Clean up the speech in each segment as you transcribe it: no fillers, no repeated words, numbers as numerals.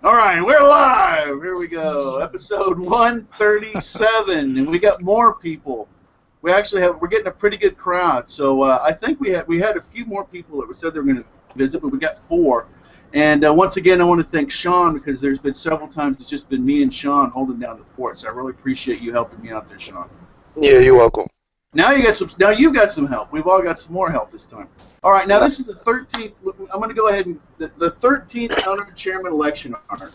All right, we're live. Here we go. Episode 137, and we got more people. We're getting a pretty good crowd. So I think we had a few more people that said they were going to visit, but we got 4. And once again, I want to thank Sean because there's been several times it's just been me and Sean holding down the fort. So I really appreciate you helping me out there, Sean. Yeah, you're welcome. Now you got some help. We've all got some more help this time. All right, now this is the 13th. I'm going to go ahead and the 13th honorary chairman election honor.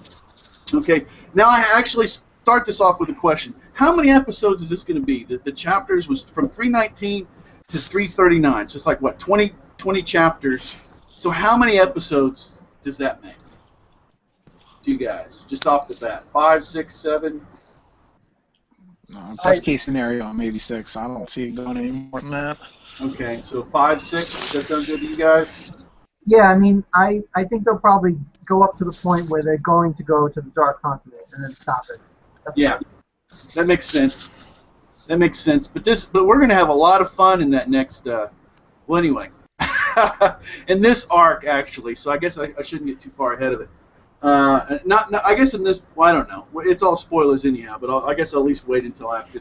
Okay. Now I actually start this off with a question. How many episodes is this going to be? The chapters was from 319 to 339. So it's like what 20 chapters. So how many episodes does that make? To you guys, just off the bat, 5, 6, 7. No, best case scenario, maybe 6. I don't see it going any more than that. Okay, so 5, 6. Does that sound good to you guys? Yeah, I mean, I think they'll probably go up to the point where they're going to go to the Dark Continent and then stop it. Yeah, that makes sense. That makes sense. But we're going to have a lot of fun in that next. Well, anyway, in this arc actually. So I guess I shouldn't get too far ahead of it. I guess in this. Well, I don't know. It's all spoilers anyhow. But I guess I'll at least wait until after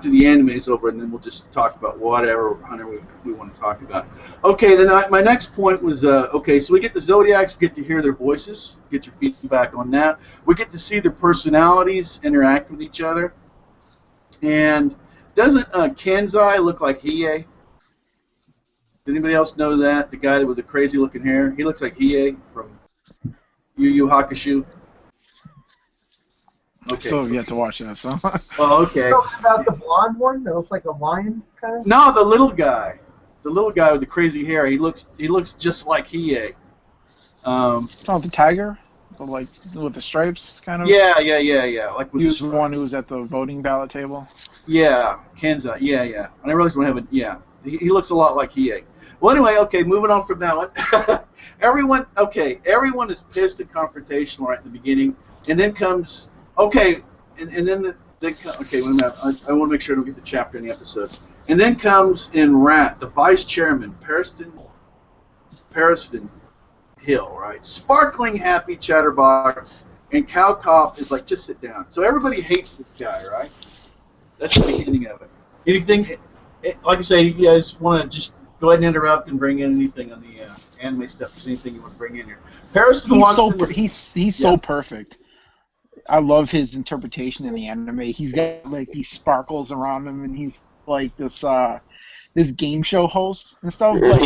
the anime is over, and then we'll just talk about whatever Hunter we want to talk about. Okay, then my next point was, okay, so we get the Zodiacs, we get to hear their voices, get your feedback on that. We get to see their personalities interact with each other. And doesn't Kenzai look like Hiei? Did anybody else know that? The guy with the crazy-looking hair? He looks like Hiei from Yu Yu Hakusho. Okay. So you have to watch that. So. Oh, okay. Talking about the blonde one that looks like a lion, kind of. No, the little guy with the crazy hair. He looks just like Hiei. Oh, the tiger, like with the stripes, kind of. Yeah. Like with he was the one who was at the voting ballot table. Yeah, Kenzai. Yeah. And I realize we have it. Yeah, he looks a lot like Hiei. Well, anyway, okay, moving on from that one. Everyone is pissed and confrontational right in the beginning, and then comes. Okay, and then okay, wait a minute. I want to make sure I don't get the chapter in the episode. And then comes in Rat, the vice chairman, Pariston Hill, right? Sparkling happy chatterbox, and Cow Cop is like, just sit down. So everybody hates this guy, right? That's the beginning of it. Anything, like I say, you guys want to just go ahead and interrupt and bring in anything on the anime stuff. If there's anything you want to bring in here. Pariston he's so perfect. I love his interpretation in the anime. He's got like these sparkles around him, and he's like this game show host and stuff. But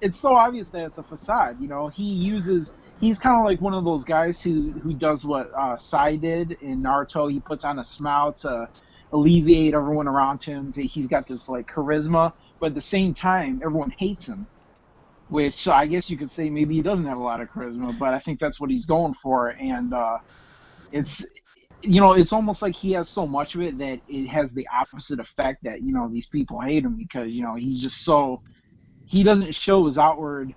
it's so obvious that it's a facade. You know, he's kind of like one of those guys who does what Sai did in Naruto. He puts on a smile to alleviate everyone around him. He's got this like charisma, but at the same time, everyone hates him. Which I guess you could say maybe he doesn't have a lot of charisma, but I think that's what he's going for. And it's almost like he has so much of it that it has the opposite effect that, these people hate him because, he's just he doesn't show his outward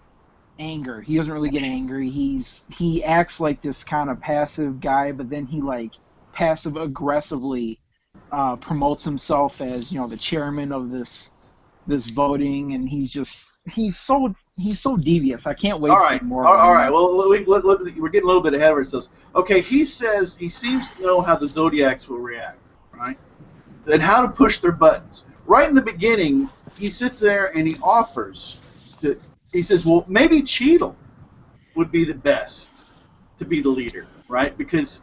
anger. He doesn't really get angry. He acts like this kind of passive guy, but then he like passive aggressively promotes himself as, the chairman of this voting, and he's so devious. I can't wait to see more. All right. Well, we're getting a little bit ahead of ourselves. Okay, he says he seems to know how the Zodiacs will react, right? And how to push their buttons. Right in the beginning, he sits there and he offers to. He says, "Well, maybe Cheadle would be the best to be the leader, right? Because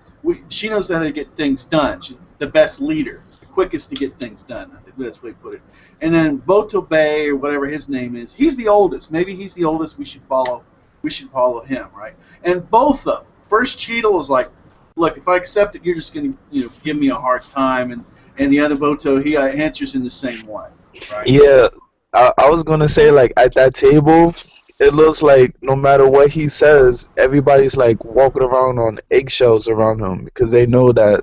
she knows how to get things done. She's the best leader." Quickest to get things done. I think that's the way to put it. And then Boto Bay or whatever his name is, he's the oldest. Maybe he's the oldest. We should follow him, right? And both of them. First Cheadle is like, look, if I accept it, you're just going to give me a hard time. And the other Boto, he answers in the same way, right? Yeah, I was gonna say like at that table, it looks like no matter what he says, everybody's like walking around on eggshells around him because they know that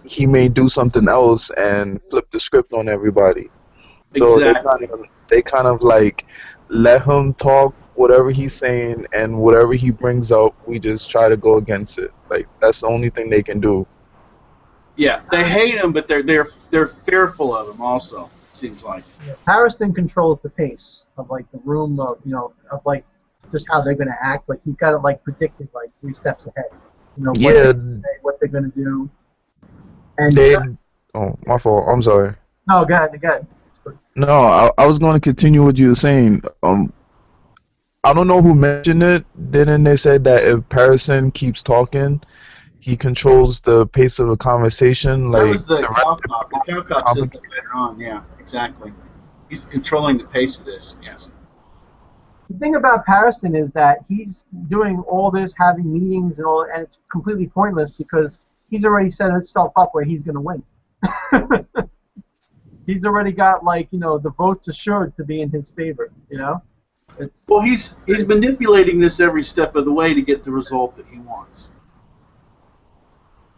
he may do something else and flip the script on everybody. So exactly. they kind of like let him talk whatever he's saying, and whatever he brings up, we just try to go against it. Like that's the only thing they can do. Yeah, they hate him, but they're fearful of him also. It seems like. Yeah, Pariston controls the pace of like the room of like just how they're going to act. Like he's got it like predicted like 3 steps ahead. You know Yeah, what they're going to do. And they. Oh, my fault. I'm sorry. no, go ahead, go ahead. No, I was going to continue what you were saying. I don't know who mentioned it. Didn't they say that if Harrison keeps talking, he controls the pace of a conversation? That Like was the the cow cop. The cow cop says rest that later on. Yeah, exactly. He's controlling the pace of this. Yes. The thing about Patterson is that he's doing all this, having meetings and all, and it's completely pointless because he's already set himself up where he's going to win. He's already got like the votes assured to be in his favor. It's Well, he's manipulating this every step of the way to get the result that he wants.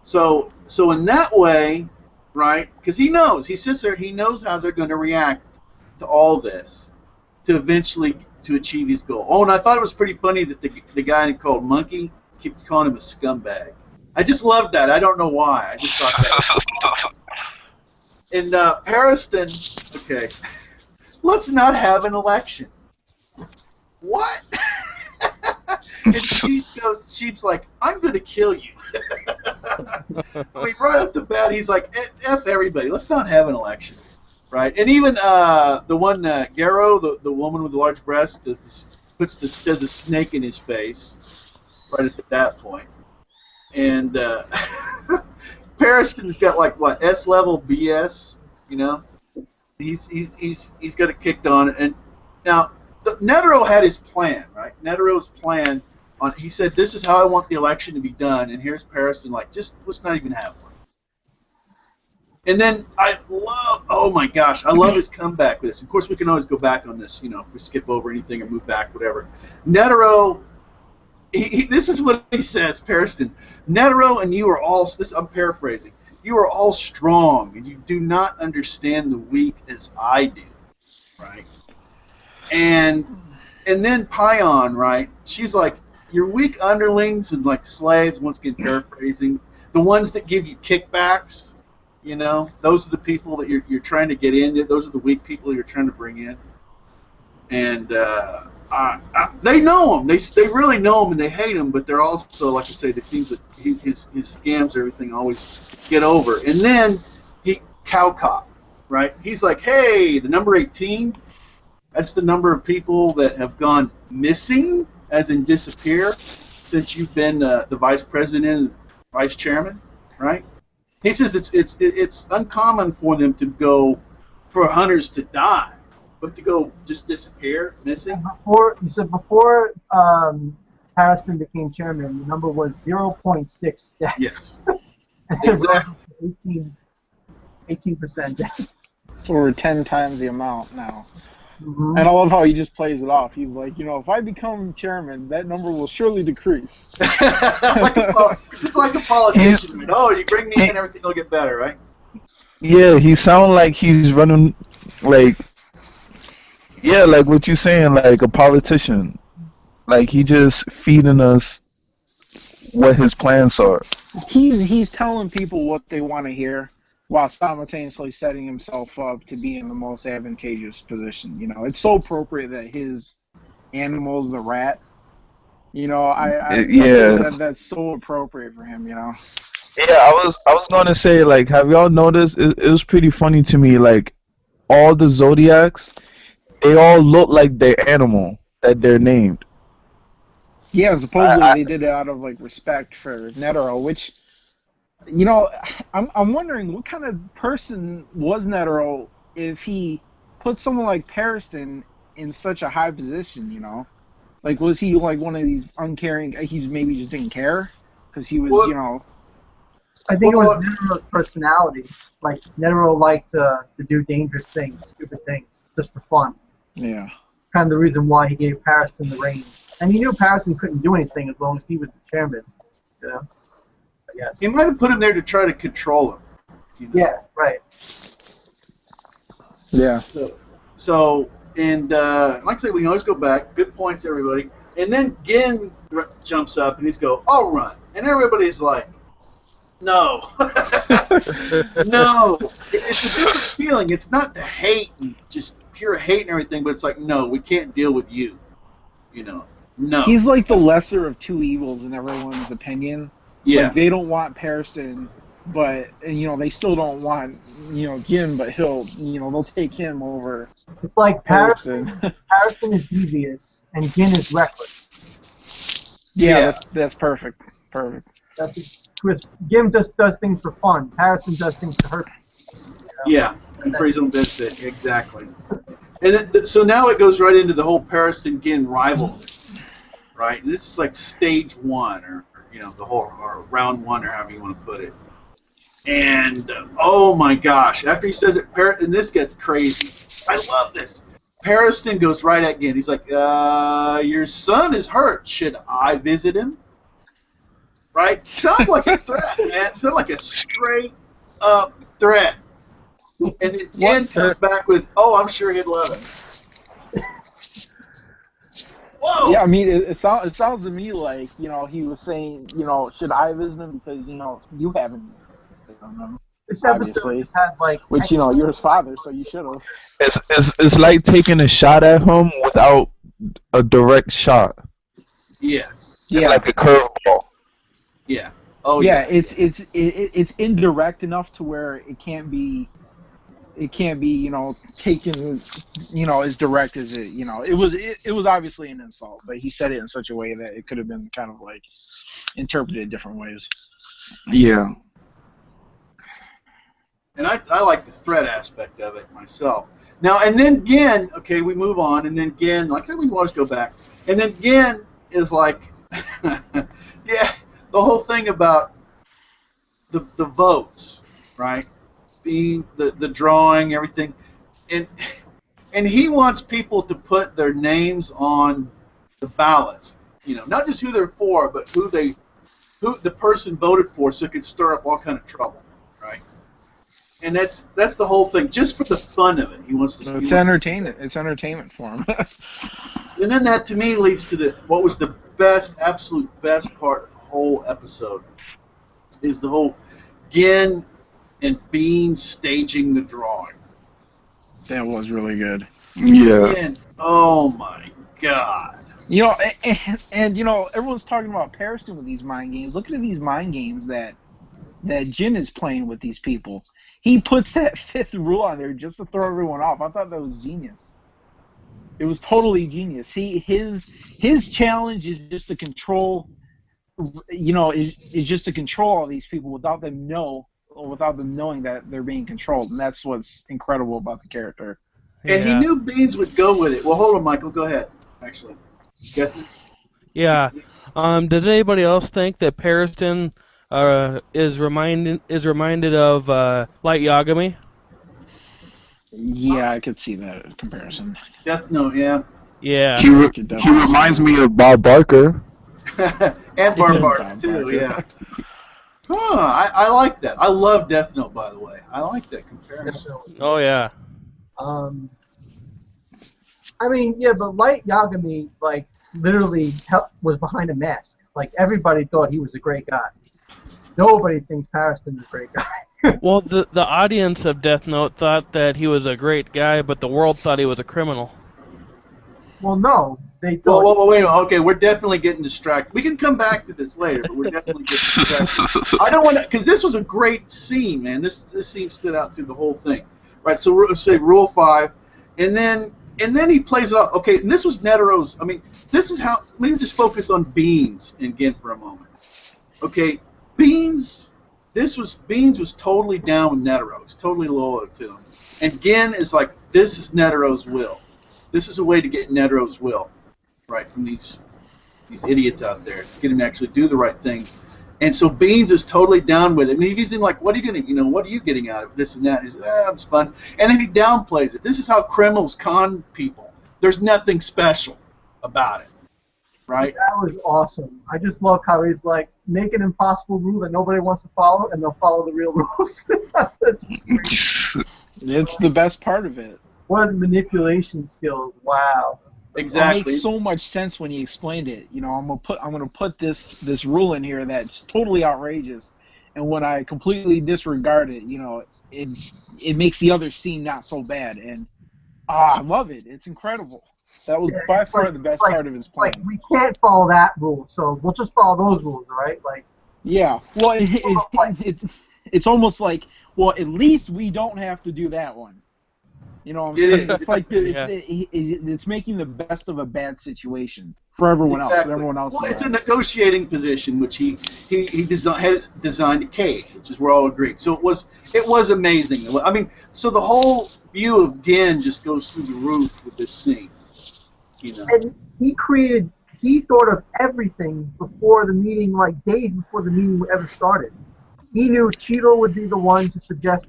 So in that way, right? Because he sits there, he knows how they're going to react to all this to eventually to achieve his goal. Oh, and I thought it was pretty funny that the guy called Monkey keeps calling him a scumbag. I just loved that. I don't know why. I just thought that was awesome. And Harrison, okay, let's not have an election. What? And Sheep's like, I'm going to kill you. I mean, right off the bat, he's like, F everybody. Let's not have an election. Right? And even the one, Garrow, the woman with the large breast, does a snake in his face right at that point. And Pariston's got like, what, S-level BS, He's got it kicked on. And now, Netero had his plan, right? Netero's plan he said, this is how I want the election to be done, and here's Pariston like, let's not even have one. And then oh my gosh, I love his comeback with this. Of course, we can always go back on this, if we skip over anything or move back, whatever. Netero, this is what he says, Pariston. Netero and you are all, I'm paraphrasing, you are all strong, and you do not understand the weak as I do, right? And then Pion, right? She's like, your weak underlings and like slaves, once again paraphrasing, the ones that give you kickbacks, those are the people that you're trying to get in. Those are the weak people you're trying to bring in. And they know him. They really know him and they hate him, but they're also, like I say, it seems that his scams, everything always get over. And then Cow Cop, right? He's like, hey, the number 18. That's the number of people that have gone missing, as in disappear, since you've been the vice president, vice chairman, right? He says it's uncommon for them to go, for hunters to die, but to go just disappear, missing. Before Harrison became chairman, the number was 0.6 deaths. Yes, exactly. 18% deaths. Or 10 times the amount now. Mm-hmm. And I love how he just plays it off. He's like, if I become chairman, that number will surely decrease. Just like a politician. You bring me in, everything will get better, right? Yeah, he sounds like he's running, like what you're saying, like a politician. Like he just feeding us what his plans are. He's telling people what they want to hear, while simultaneously setting himself up to be in the most advantageous position. It's so appropriate that his animal's the rat. I think that's so appropriate for him. Yeah, I was gonna say, like, have y'all noticed? It was pretty funny to me. Like, all the Zodiacs, they all look like their animal that they're named. Yeah, supposedly they did it out of like respect for Netero, which. I'm wondering what kind of person was Netero if he put someone like Pariston in such a high position, Like, was he like one of these uncaring, he maybe just didn't care? Because he was, I think it was Netero's personality. Like, Netero liked to do dangerous things, stupid things, just for fun. Yeah. Kind of the reason why he gave Pariston the reins. And he knew Pariston couldn't do anything as long as he was the chairman, Yes. He might have put him there to try to control him. Yeah, right. Yeah. So like I say, we can always go back. Good points, everybody. And then Gin jumps up and he's go, I'll run. And everybody's like, no. No. It's a different feeling. It's not the hate and just pure hate and everything, but it's like, no, we can't deal with you. No. He's like the lesser of two evils in everyone's opinion. Yeah. Like, they don't want Pariston, but they still don't want Jin, but they'll take him over It's like Pariston. Pariston is devious and Gin is reckless. Yeah. That's perfect. Perfect. That's a twist. Gin just does things for fun. Pariston does things to hurt people. Yeah, and for his own benefit, exactly. And so now it goes right into the whole Pariston-Gin rivalry, right? And this is like stage one, or the whole, or round one, or however you want to put it. And oh my gosh, after he says it, and this gets crazy. I love this. Pariston goes right at Gin. He's like, your son is hurt. Should I visit him? Right? Sounds like a threat, man. Sounds like a straight up threat. And then Gin comes back with, "Oh, I'm sure he'd love it." Whoa! Yeah, I mean, it sounds to me like he was saying, should I visit him because you haven't visited him, This obviously. episode had like Which you're his father, so you should have. It's like taking a shot at him without a direct shot. Yeah. It's like a curveball. Yeah. Oh yeah. yeah. It's indirect enough to where it can't be taken as direct as it it was obviously an insult, but he said it in such a way that it could have been kind of like interpreted different ways. Yeah. And I like the threat aspect of it myself. Now, and then Gin, okay, we move on, and then Gin, like I said, we can always go back. And then Gin is like, yeah, the whole thing about the votes, right? Being the drawing, everything. And he wants people to put their names on the ballots. Not just who they're for, but who the person voted for, so it could stir up all kind of trouble, right? And that's the whole thing, just for the fun of it. He wants to. So it's entertainment. It's entertainment for him. And then that to me leads to what was the absolute best part of the whole episode, is the whole Gin and Bean staging the drawing. That was really good. Yeah. Gin, oh my God. And everyone's talking about Pariston with these mind games. Look at these mind games that Jin is playing with these people. He puts that fifth rule on there just to throw everyone off. I thought that was genius. It was totally genius. His challenge is just to control, is just to control all these people without them knowing that they're being controlled, and that's what's incredible about the character. And he knew Beans would go with it. Well, hold on, Michael. Go ahead. Actually, yeah. Does anybody else think that Pariston is reminded of Light Yagami? Yeah, I could see that comparison. Death Note, yeah. Yeah. He reminds me of Bob Barker. And Barker too, yeah. Huh, I like that. I love Death Note, by the way. I like that comparison. Oh yeah. I mean, yeah, but Light Yagami, like, literally was behind a mask. Like, everybody thought he was a great guy. Nobody thinks Pariston is a great guy. Well, the audience of Death Note thought that he was a great guy, but the world thought he was a criminal. Well, no, they thought. Well, wait a minute. Okay, we're definitely getting distracted. We can come back to this later, but we're definitely getting distracted. I don't want to, because this was a great scene, man. This scene stood out through the whole thing, right? So let's say Rule 5, and then he plays it off. Okay, and this was Netero's. I mean, this is how. Let me just focus on Beans again for a moment. Okay, Beans was totally down with Netero. He's totally loyal to him. And Gin is like, this is Netero's will. This is a way to get Netero's will, right, from these idiots out there, to get him to actually do the right thing. And so Beans is totally down with it. I mean, he's like, what are you getting out of this and that? He's like, it's fun. And then he downplays it. This is how criminals con people. There's nothing special about it, right? That was awesome. I just love how he's like, make an impossible rule that nobody wants to follow, and they'll follow the real rules. It's the best part of it. What manipulation skills! Wow. Exactly. It makes so much sense when he explained it. I'm gonna put this rule in here that's totally outrageous, and when I completely disregard it, it makes the other seem not so bad, and I love it. It's incredible. That was Yeah, by it's far the best like, part of his plan. like we can't follow that rule, so we'll just follow those rules, all right? Like, Yeah. Well, like it's almost like, well, at least we don't have to do that one. You know what I'm It saying? is. It's like Yeah. it's making the best of a bad situation for everyone else. So Exactly. everyone else Well, is it's a happy. negotiating position, which he had designed a cage, which is we're all agreed. So it was amazing. I mean, so the whole view of Gin just goes through the roof with this scene. You know. and he thought of everything before the meeting, like days before the meeting ever started. He knew Cheeto would be the one to suggest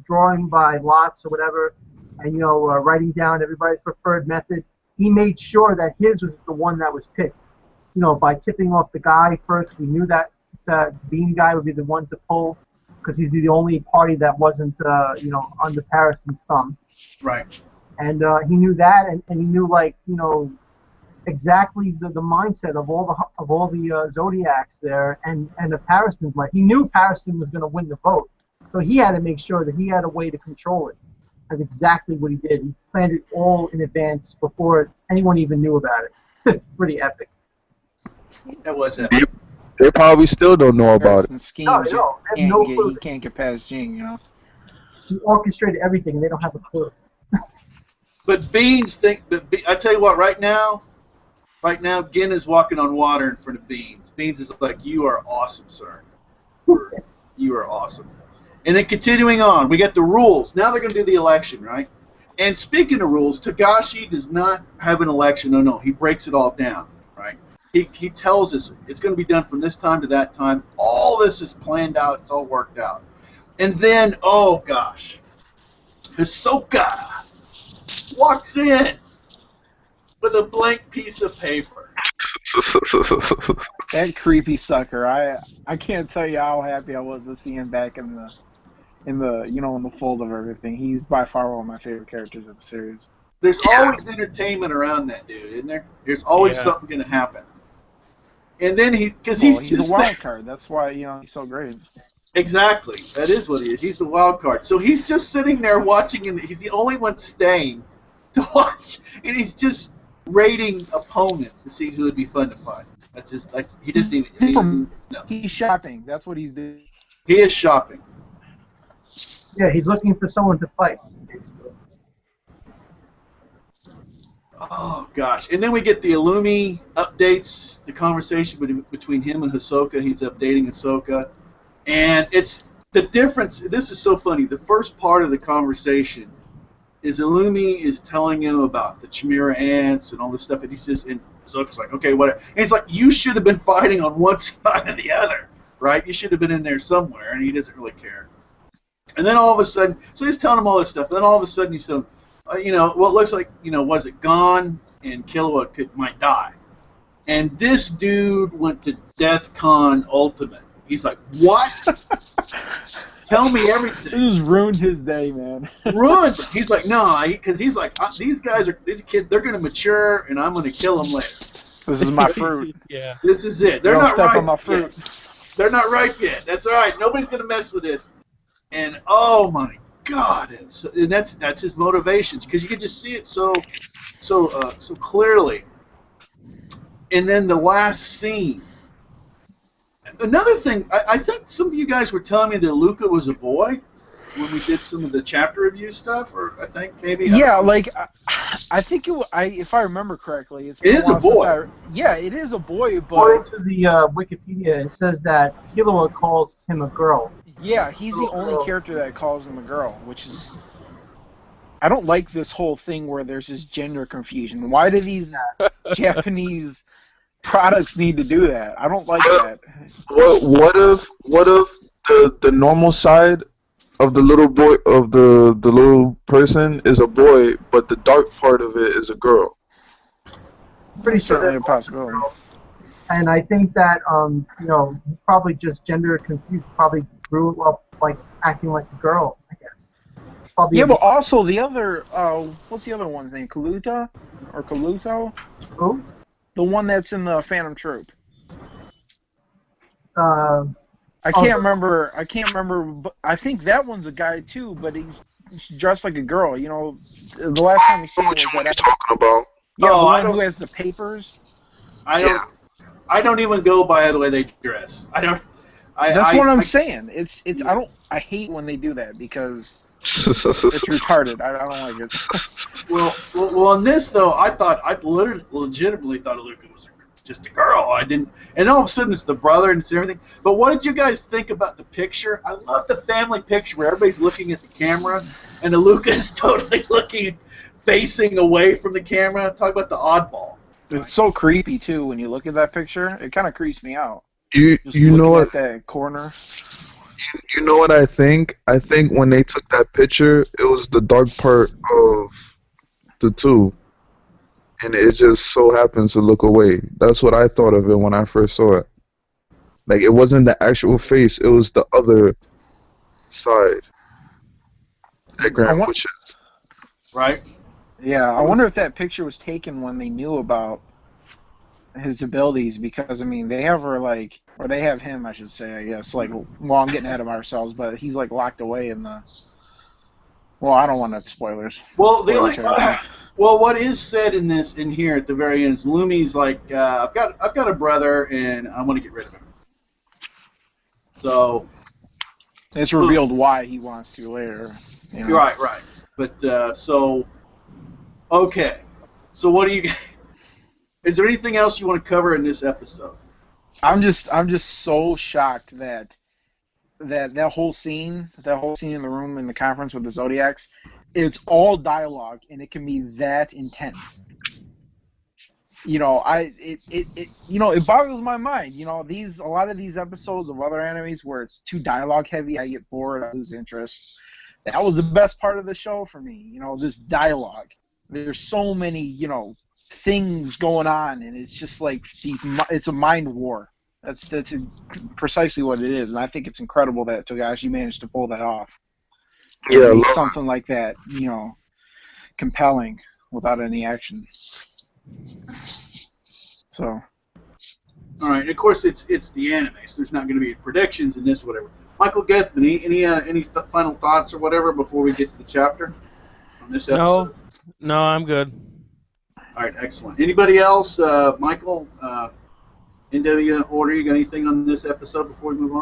drawing by lots or whatever, and writing down everybody's preferred method. He made sure that his was the one that was picked. By tipping off the guy first, we knew that the Bean guy would be the one to pull because he's the only party that wasn't under Paris's thumb. Right. And he knew that, and he knew exactly the mindset of all the Zodiacs there, and the Pariston's mind. He knew Pariston was going to win the vote, so he had to make sure that he had a way to control it. That's exactly what he did. He planned it all in advance before anyone even knew about it. Pretty epic. That was it. They probably still don't know about it. Harrison schemes, No, they don't. They have no clue. he can't get past Jing, you know. He orchestrated everything, and they don't have a clue. But Beans think that I tell you what, right now, Gin is walking on water in front of Beans. Beans is like, "You are awesome, sir. You are awesome." And then continuing on, we get the rules. Now they're going to do the election, right? And speaking of rules, Tagashi does not have an election. No, he breaks it all down, right? He tells us it's going to be done from this time to that time. All this is planned out. It's all worked out. And then, oh gosh, Hisoka walks in with a blank piece of paper. That creepy sucker. I can't tell you how happy I was to see him back in the in the fold of everything. He's by far one of my favorite characters of the series. There's always entertainment around that dude, isn't there? There's always something going to happen. And then because he's a just wild card. That's why he's so great. Exactly. That is what he is. He's the wild card. So he's just sitting there watching, and he's the only one staying to watch, and he's just rating opponents to see who would be fun to fight. He doesn't even. No. He's shopping. That's what he's doing. He is shopping. Yeah, he's looking for someone to fight, basically. Oh gosh! And then we get the Illumi updates, the conversation between him and Hisoka. He's updating Hisoka, and it's the difference. This is so funny. The first part of the conversation is Illumi is telling him about the Chimera ants and all this stuff, and he says, and Hisoka's like, okay, whatever. And he's like, you should have been fighting on one side or the other, right? You should have been in there somewhere, and he doesn't really care. And then all of a sudden, so he's telling him all this stuff. And then all of a sudden, he's saying, well, it looks like, was it Gon and Killua might die. And this dude went to Death Con Ultimate. He's like, what? Tell me everything. It just ruined his day, man. Ruined. He's like, no, because he's like, these kids, they're going to mature, and I'm going to kill them later. This is my fruit. Yeah. This is it. They're Don't not step ripe on my fruit. yet. They're not ripe yet. That's all right. Nobody's going to mess with this. And oh my God, and that's his motivations, because you can just see it so clearly. And then the last scene. Another thing, I think some of you guys were telling me that Luca was a boy when we did some of the chapter review stuff, or I think maybe. Yeah, I think if I remember correctly, it is a boy. It is a boy, but according to the Wikipedia, it says that Killua calls him a girl. yeah, he's the only character that calls him a girl, which is. I don't like this whole thing where there's this gender confusion. Why do these Japanese products need to do that? I don't like that. What if the normal side of the little boy of the little person is a boy, but the dark part of it is a girl? Pretty sure Certainly a that's possibility. And I think that probably just gender confused. Probably grew up like acting like a girl, I guess. Probably Yeah, but also the other what's the other one's name? Kaluta or Kaluto? who? The one that's in the Phantom Troop. Uh, I can't remember. But I think that one's a guy too. But dressed like a girl. You know, the last time we seen I it know was what that. you're talking about. Yeah, Oh, the I one don't. who has the papers. I Yeah. don't. I don't even go by the way they dress. I don't. That's what I'm I saying. It's. I hate when they do that because it's retarded. I don't like it. well, on this though, I literally legitimately thought Luca was just a girl. I didn't, and all of a sudden it's the brother and it's everything. But what did you guys think about the picture? I love the family picture where everybody's looking at the camera and Luca is totally looking, facing away from the camera. Talk about the oddball. It's so creepy too when you look at that picture. It kind of creeps me out. You Just you know looking what at that corner. you know what I think? I think when they took that picture, it was the dark part of the two, and it just so happens to look away. That's what I thought of it when I first saw it. Like it wasn't the actual face; it was the other side that I Grant want. pushes. Right? Yeah, I It wonder was, if that picture was taken when they knew about his abilities because I mean they have her like or they have him I should say I guess like well I'm getting ahead of ourselves but he's like locked away in the well I don't want to spoilers well, the spoiler only territory. well, what is said in here at the very end is Lumi's like, I've got a brother and I want to get rid of him. So It's revealed why he wants to later. You know? right. But so okay. So what do you? Is there anything else you want to cover in this episode? I'm just so shocked that whole scene in the room in the conference with the Zodiacs, it's all dialogue and it can be that intense. You know, it boggles my mind. You know, a lot of these episodes of other animes where it's too dialogue heavy, I get bored, I lose interest. That was the best part of the show for me. You know, this dialogue. There's so many, things going on, and it's just like it's a mind war. That's precisely what it is, and I think it's incredible that Togashi managed to pull that off Yeah, and I make love something like that, compelling without any action. So. All right. And of course, it's the anime, so there's not going to be predictions in this, whatever. Michael Gethman, any final thoughts or whatever before we get to the chapter on this episode? No, I'm good. All right, excellent. Anybody else? Michael, NW Order, you got anything on this episode before we move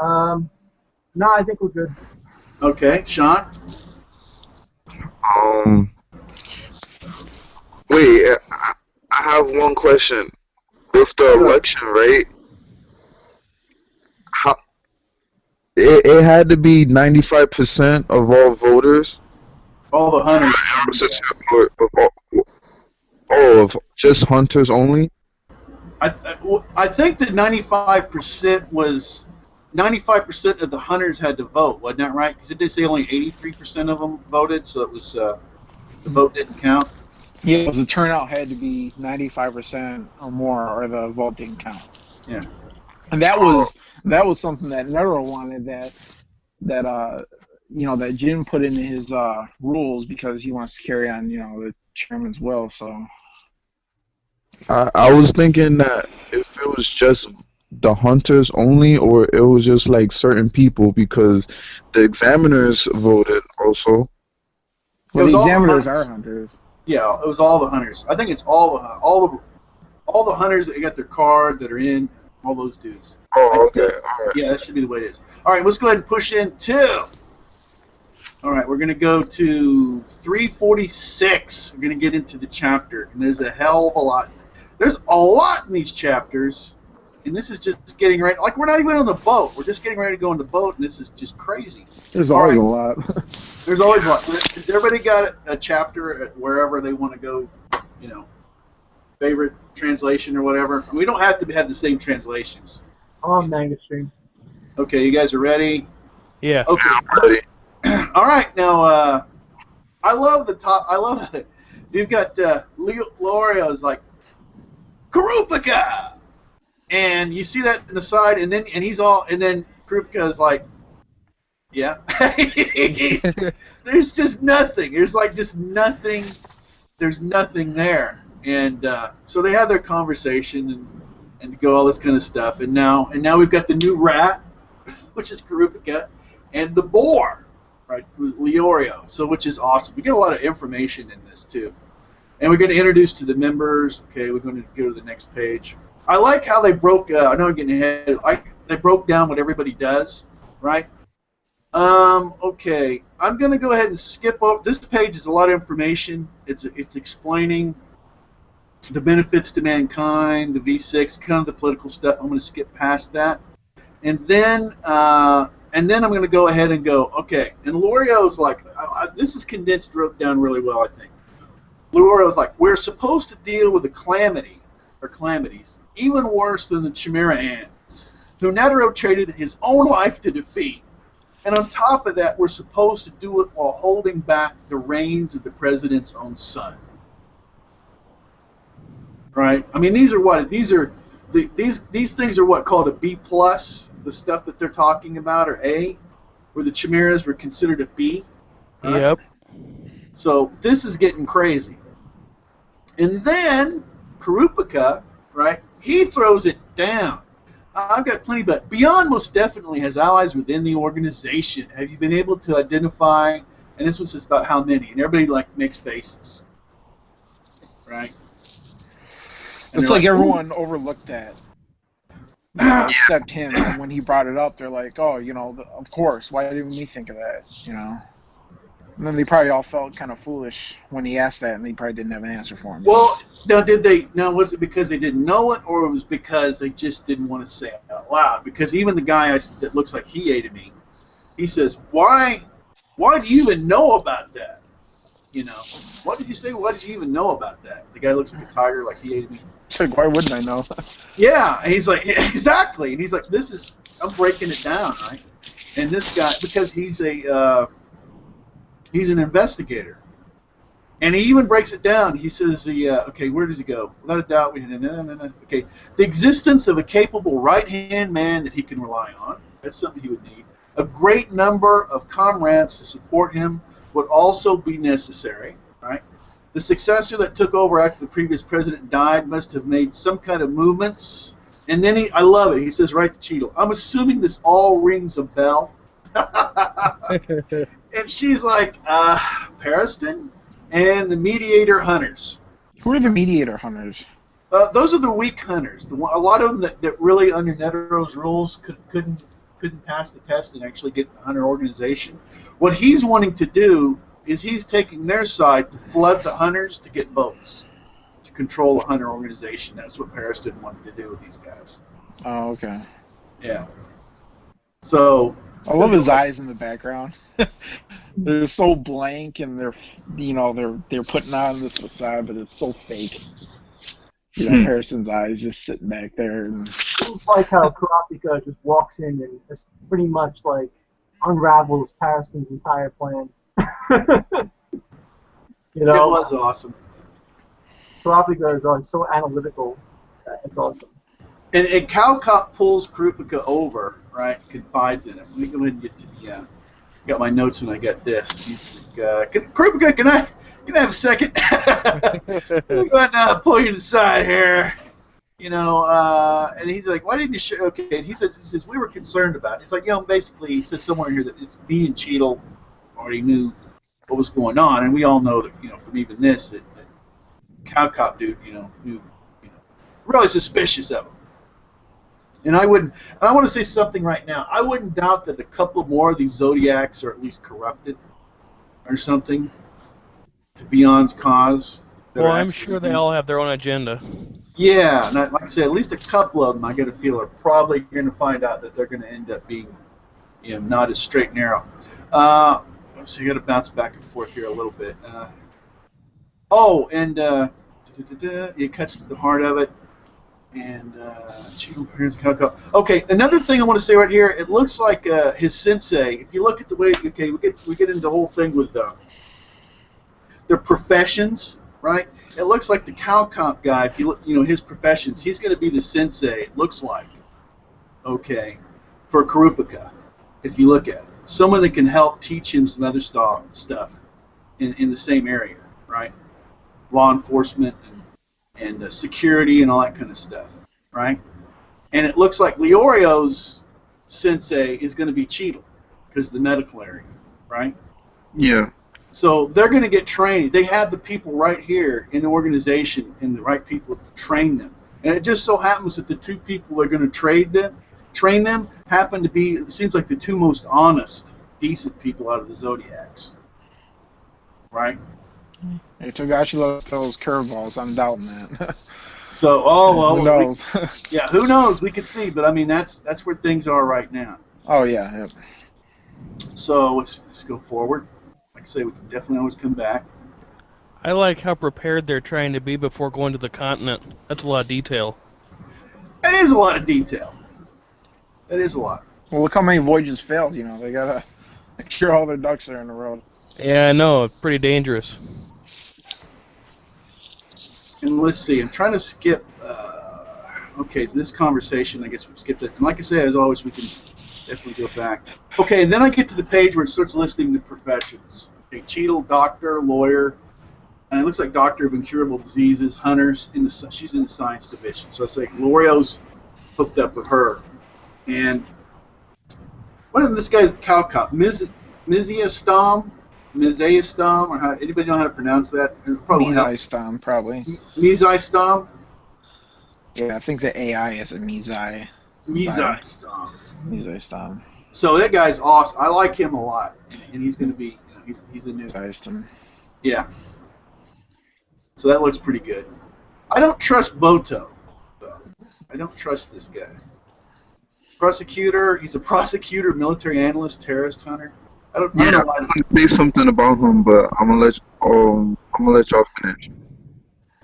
on? No, I think we're good. Okay, Sean. Um, wait, I have one question. With the election, right? How it had to be 95% of all voters. All the hunters. Of just hunters only. I think that 95% was 95% of the hunters had to vote, wasn't that right? Because it did say only 83% of them voted, so it was the vote didn't count. Yeah, the turnout had to be 95% or more, or the vote didn't count. Yeah, and that was something that Nero wanted that that Jim put into his rules because he wants to carry on the chairman's will. So I was thinking that if it was just the hunters only, or it was just like certain people, because the examiners voted also. well, it was the all the examiners hunters. are hunters. Yeah, it was all the hunters. I think it's all the hunters that got their card that are in all those dudes. Oh, okay, all right. Yeah, that should be the way it is. All right, let's go ahead and push into. All right, we're going to go to 346. We're going to get into the chapter, and there's a hell of a lot. There's a lot in these chapters, and this is just getting ready. Like, we're not even on the boat. We're just getting ready to go on the boat, and this is just crazy. There's All always right. a lot. There's always a lot. Has everybody got a chapter at wherever they want to go, favorite translation or whatever? I mean, we don't have to have the same translations. On manga stream. Okay, you guys are ready? Yeah. Okay. Ready? All right, now I love the top. I love that you've got Lorio is like Kurupika, and you see that in the side, and then Kurupika is like, yeah. There's just nothing. There's like just nothing. There's nothing there, and so they have their conversation and go all this kind of stuff, and now we've got the new rat, which is Kurupika, and the boar. right? It was Leorio, so which is awesome. We get a lot of information in this too. And we're going to introduce to the members. Okay, we're going to go to the next page. I like how they broke. I know I'm getting ahead. They broke down what everybody does, right? Okay, I'm going to go ahead and skip over. This page is a lot of information. It's explaining the benefits to mankind, the V6, kind of the political stuff. I'm going to skip past that, and then I'm going to go ahead and go. Okay, and Lorio's like, this is condensed, wrote down really well, I think. Lorio's like, we're supposed to deal with a calamity or calamities even worse than the Chimera ants, who Netero traded his own life to defeat. And on top of that, we're supposed to do it while holding back the reins of the president's own son. Right? I mean, these things are what called a B plus. The stuff that they're talking about are A, where the Chimeras were considered a B. Right? Yep. So this is getting crazy. And then Kurupika, right? He throws it down. I've got plenty, but Beyond most definitely has allies within the organization. Have you been able to identify? And this one says about how many, and everybody like makes faces, right? And It's like everyone overlooked that, except him. And when he brought it up, they're like, "Oh, of course. Why didn't we think of that?" And then they probably all felt kind of foolish when he asked that, and they probably didn't have an answer for him. Well, now was it because they didn't know it, or it was because they just didn't want to say it out loud? Because even the guy that looks like he hated me, he says, "Why do you even know about that? What did you say? Why did you even know about that?" The guy looks like a tiger, like he hated me. It's like, why wouldn't I know? Yeah, and he's like, exactly, and he's like, I'm breaking it down, right? And this guy, because he's an investigator. And he even breaks it down. He says, okay, where does he go? Without a doubt, okay, the existence of a capable right-hand man that he can rely on, that's something he would need. A great number of comrades to support him would also be necessary, right? The successor that took over after the previous president died must have made some kind of movements. And then I love it, he says right to Cheadle, I'm assuming this all rings a bell. And she's like, Pariston and the mediator hunters. Who are the mediator hunters? Those are the weak hunters. A lot of them that really, under Netero's rules, couldn't pass the test and actually get a hunter organization. What he's wanting to do is he's taking their side to flood the hunters to get votes, to control the hunter organization. That's what Pariston wanted to do with these guys. Oh, okay. Yeah. So I love his eyes in the background. They're so blank, and they're putting on this facade, but it's so fake. Harrison's eyes just sitting back there. And it's like how Kurapika just walks in and just pretty much like unravels Pariston's entire plan. It was awesome. Kurapika is like so analytical. It's awesome. And Cowcop pulls Kurupika over, right? Confides in him. Let me go ahead and get to the. Got my notes when I got this. He's like, Kurupika, can I have a second? Let me go ahead and pull you to the side here. And he's like, why didn't you show? Okay, and he says we were concerned about it. He's like, basically, he says somewhere here that it's me and Cheadle already knew what was going on, and we all know that from even this that Cowcop dude, knew, really suspicious of him. And I want to say something right now. I wouldn't doubt that a couple more of these Zodiacs are at least corrupted or something to Beyond's cause. Well, I'm sure they all have their own agenda. Yeah, and like I said, at least a couple of them, I get a feel, are probably going to find out that they're going to end up being, not as straight and narrow. So you got to bounce back and forth here a little bit. It cuts to the heart of it. And okay, another thing I want to say right here. It looks like his sensei. If you look at the way, okay, we get into the whole thing with their professions, right? It looks like the Cowcop guy. If you look, his professions, he's going to be the sensei. It looks like, okay, for Kurupika. If you look at it, someone that can help teach him some other stuff in the same area, right? Law enforcement and security and all that kind of stuff, right? And it looks like Leorio's sensei is going to be Cheadle because of the medical area. right? Yeah. So they're going to get trained. They have the people right here in the organization and the right people to train them. And it just so happens that the two people that are going to train them happen to be, it seems like, the two most honest, decent people out of the Zodiacs. Right? Hey, Togashi loves those curveballs. I'm doubting that. So, Who knows? yeah, who knows? We could see, but I mean, that's where things are right now. Oh yeah. Yep. So let's go forward. Like I say, we can definitely always come back. I like how prepared they're trying to be before going to the continent. That's a lot of detail. It is a lot of detail. It is a lot. Well, look how many voyages failed. You know, they gotta make sure all their ducks are in a row. Yeah, I know. It's pretty dangerous. And let's see. I'm trying to skip. Okay, this conversation. I guess we've skipped it. And like I said, as always, we can definitely go back. Okay, and then I get to the page where it starts listing the professions. Okay, Cheadle, doctor, lawyer, and it looks like doctor of incurable diseases, hunters. She's in the science division. So it's like Lorio's hooked up with her. And what is this guy's cow cop? Miziastom, or how? Anybody know how to pronounce that? Probably Mizai probably. Mizai. Yeah, I think the AI is a Mizai. Mizai. Stom. So that guy's awesome. I like him a lot, and he's going to be, he's the new. Mizai. Yeah. So that looks pretty good. I don't trust Boto, though. I don't trust this guy. Prosecutor. He's a prosecutor, military analyst, terrorist hunter. I don't know why. I'm gonna say something about him, but I'm gonna let y'all finish.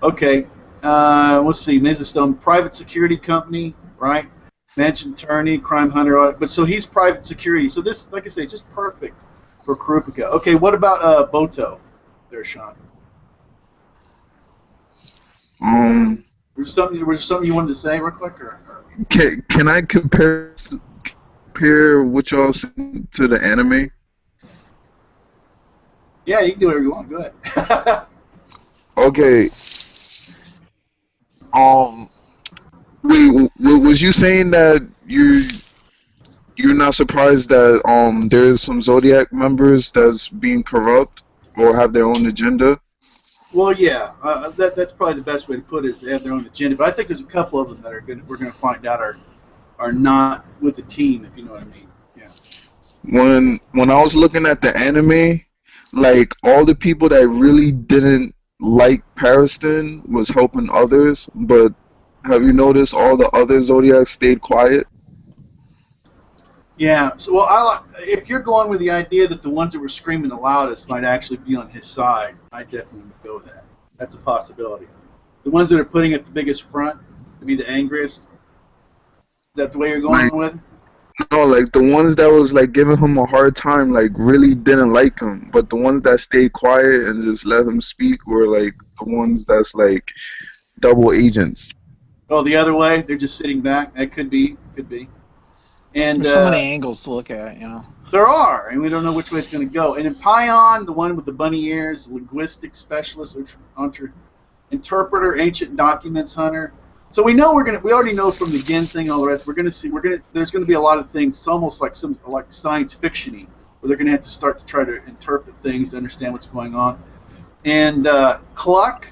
Okay. Let's see. Mizastone, private security company, right? Mansion attorney, crime hunter. But so he's private security. So this, like I say, just perfect for Kurupika. Okay. What about Boto? There, Sean. Was there something you wanted to say real quick, or? Can I compare what y'all seen to the anime? Yeah, you can do whatever you want. Go ahead. Okay. Wait, was you saying that you're not surprised that there's some Zodiac members that's being corrupt or have their own agenda? Well, yeah, that's probably the best way to put it, is they have their own agenda. But I think there's a couple of them that we're going to find out are not with the team, if you know what I mean. Yeah. When I was looking at the anime, like all the people that really didn't like Pariston was helping others, but have you noticed all the other Zodiacs stayed quiet? Yeah. So, well, if you're going with the idea that the ones that were screaming the loudest might actually be on his side, I definitely would go with that. That's a possibility. The ones that are putting at the biggest front to be the angriest. Is that the way you're going with? No, like the ones that was like giving him a hard time, like really didn't like him. But the ones that stayed quiet and just let him speak were like the ones that's like double agents. Oh, the other way? They're just sitting back? That could be. And there's so many angles to look at, you know. There are, and we don't know which way it's going to go. And in Pion, the one with the bunny ears, linguistics specialist, interpreter, ancient documents hunter. So we know we already know from the Gin thing and all the rest. There's going to be a lot of things. It's almost like science fiction-y, where they're going to have to start to try to interpret things to understand what's going on. And Cluck,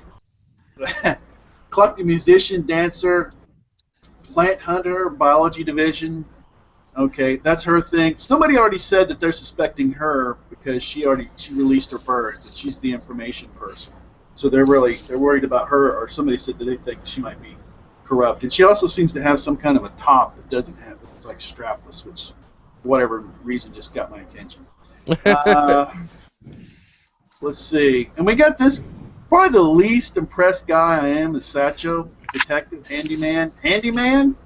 Cluck, the musician, dancer, plant hunter, biology division. Okay, that's her thing. Somebody already said that they're suspecting her because she released her birds, and she's the information person. So they're worried about her, or somebody said that they think she might be corrupt. And she also seems to have some kind of a top that doesn't have it. It's like strapless, which for whatever reason just got my attention. Let's see. And we got this, probably the least impressed guy I am is Satcho, detective, handyman. Handyman?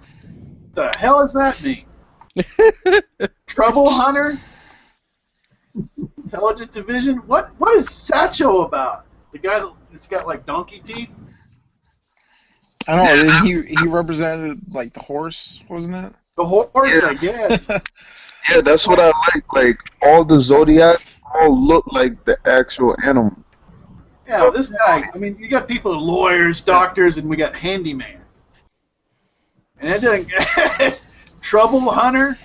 The hell does that mean? Trouble hunter? Intelligence division? What is Satcho about? The guy that's got like donkey teeth? I don't know. He represented like the horse, wasn't it? The horse, yeah. I guess. Yeah, that's what I like. Like all the Zodiac all look like the actual animal. Yeah, this guy. I mean, you got people, lawyers, doctors, and we got handyman. And that doesn't. Trouble hunter?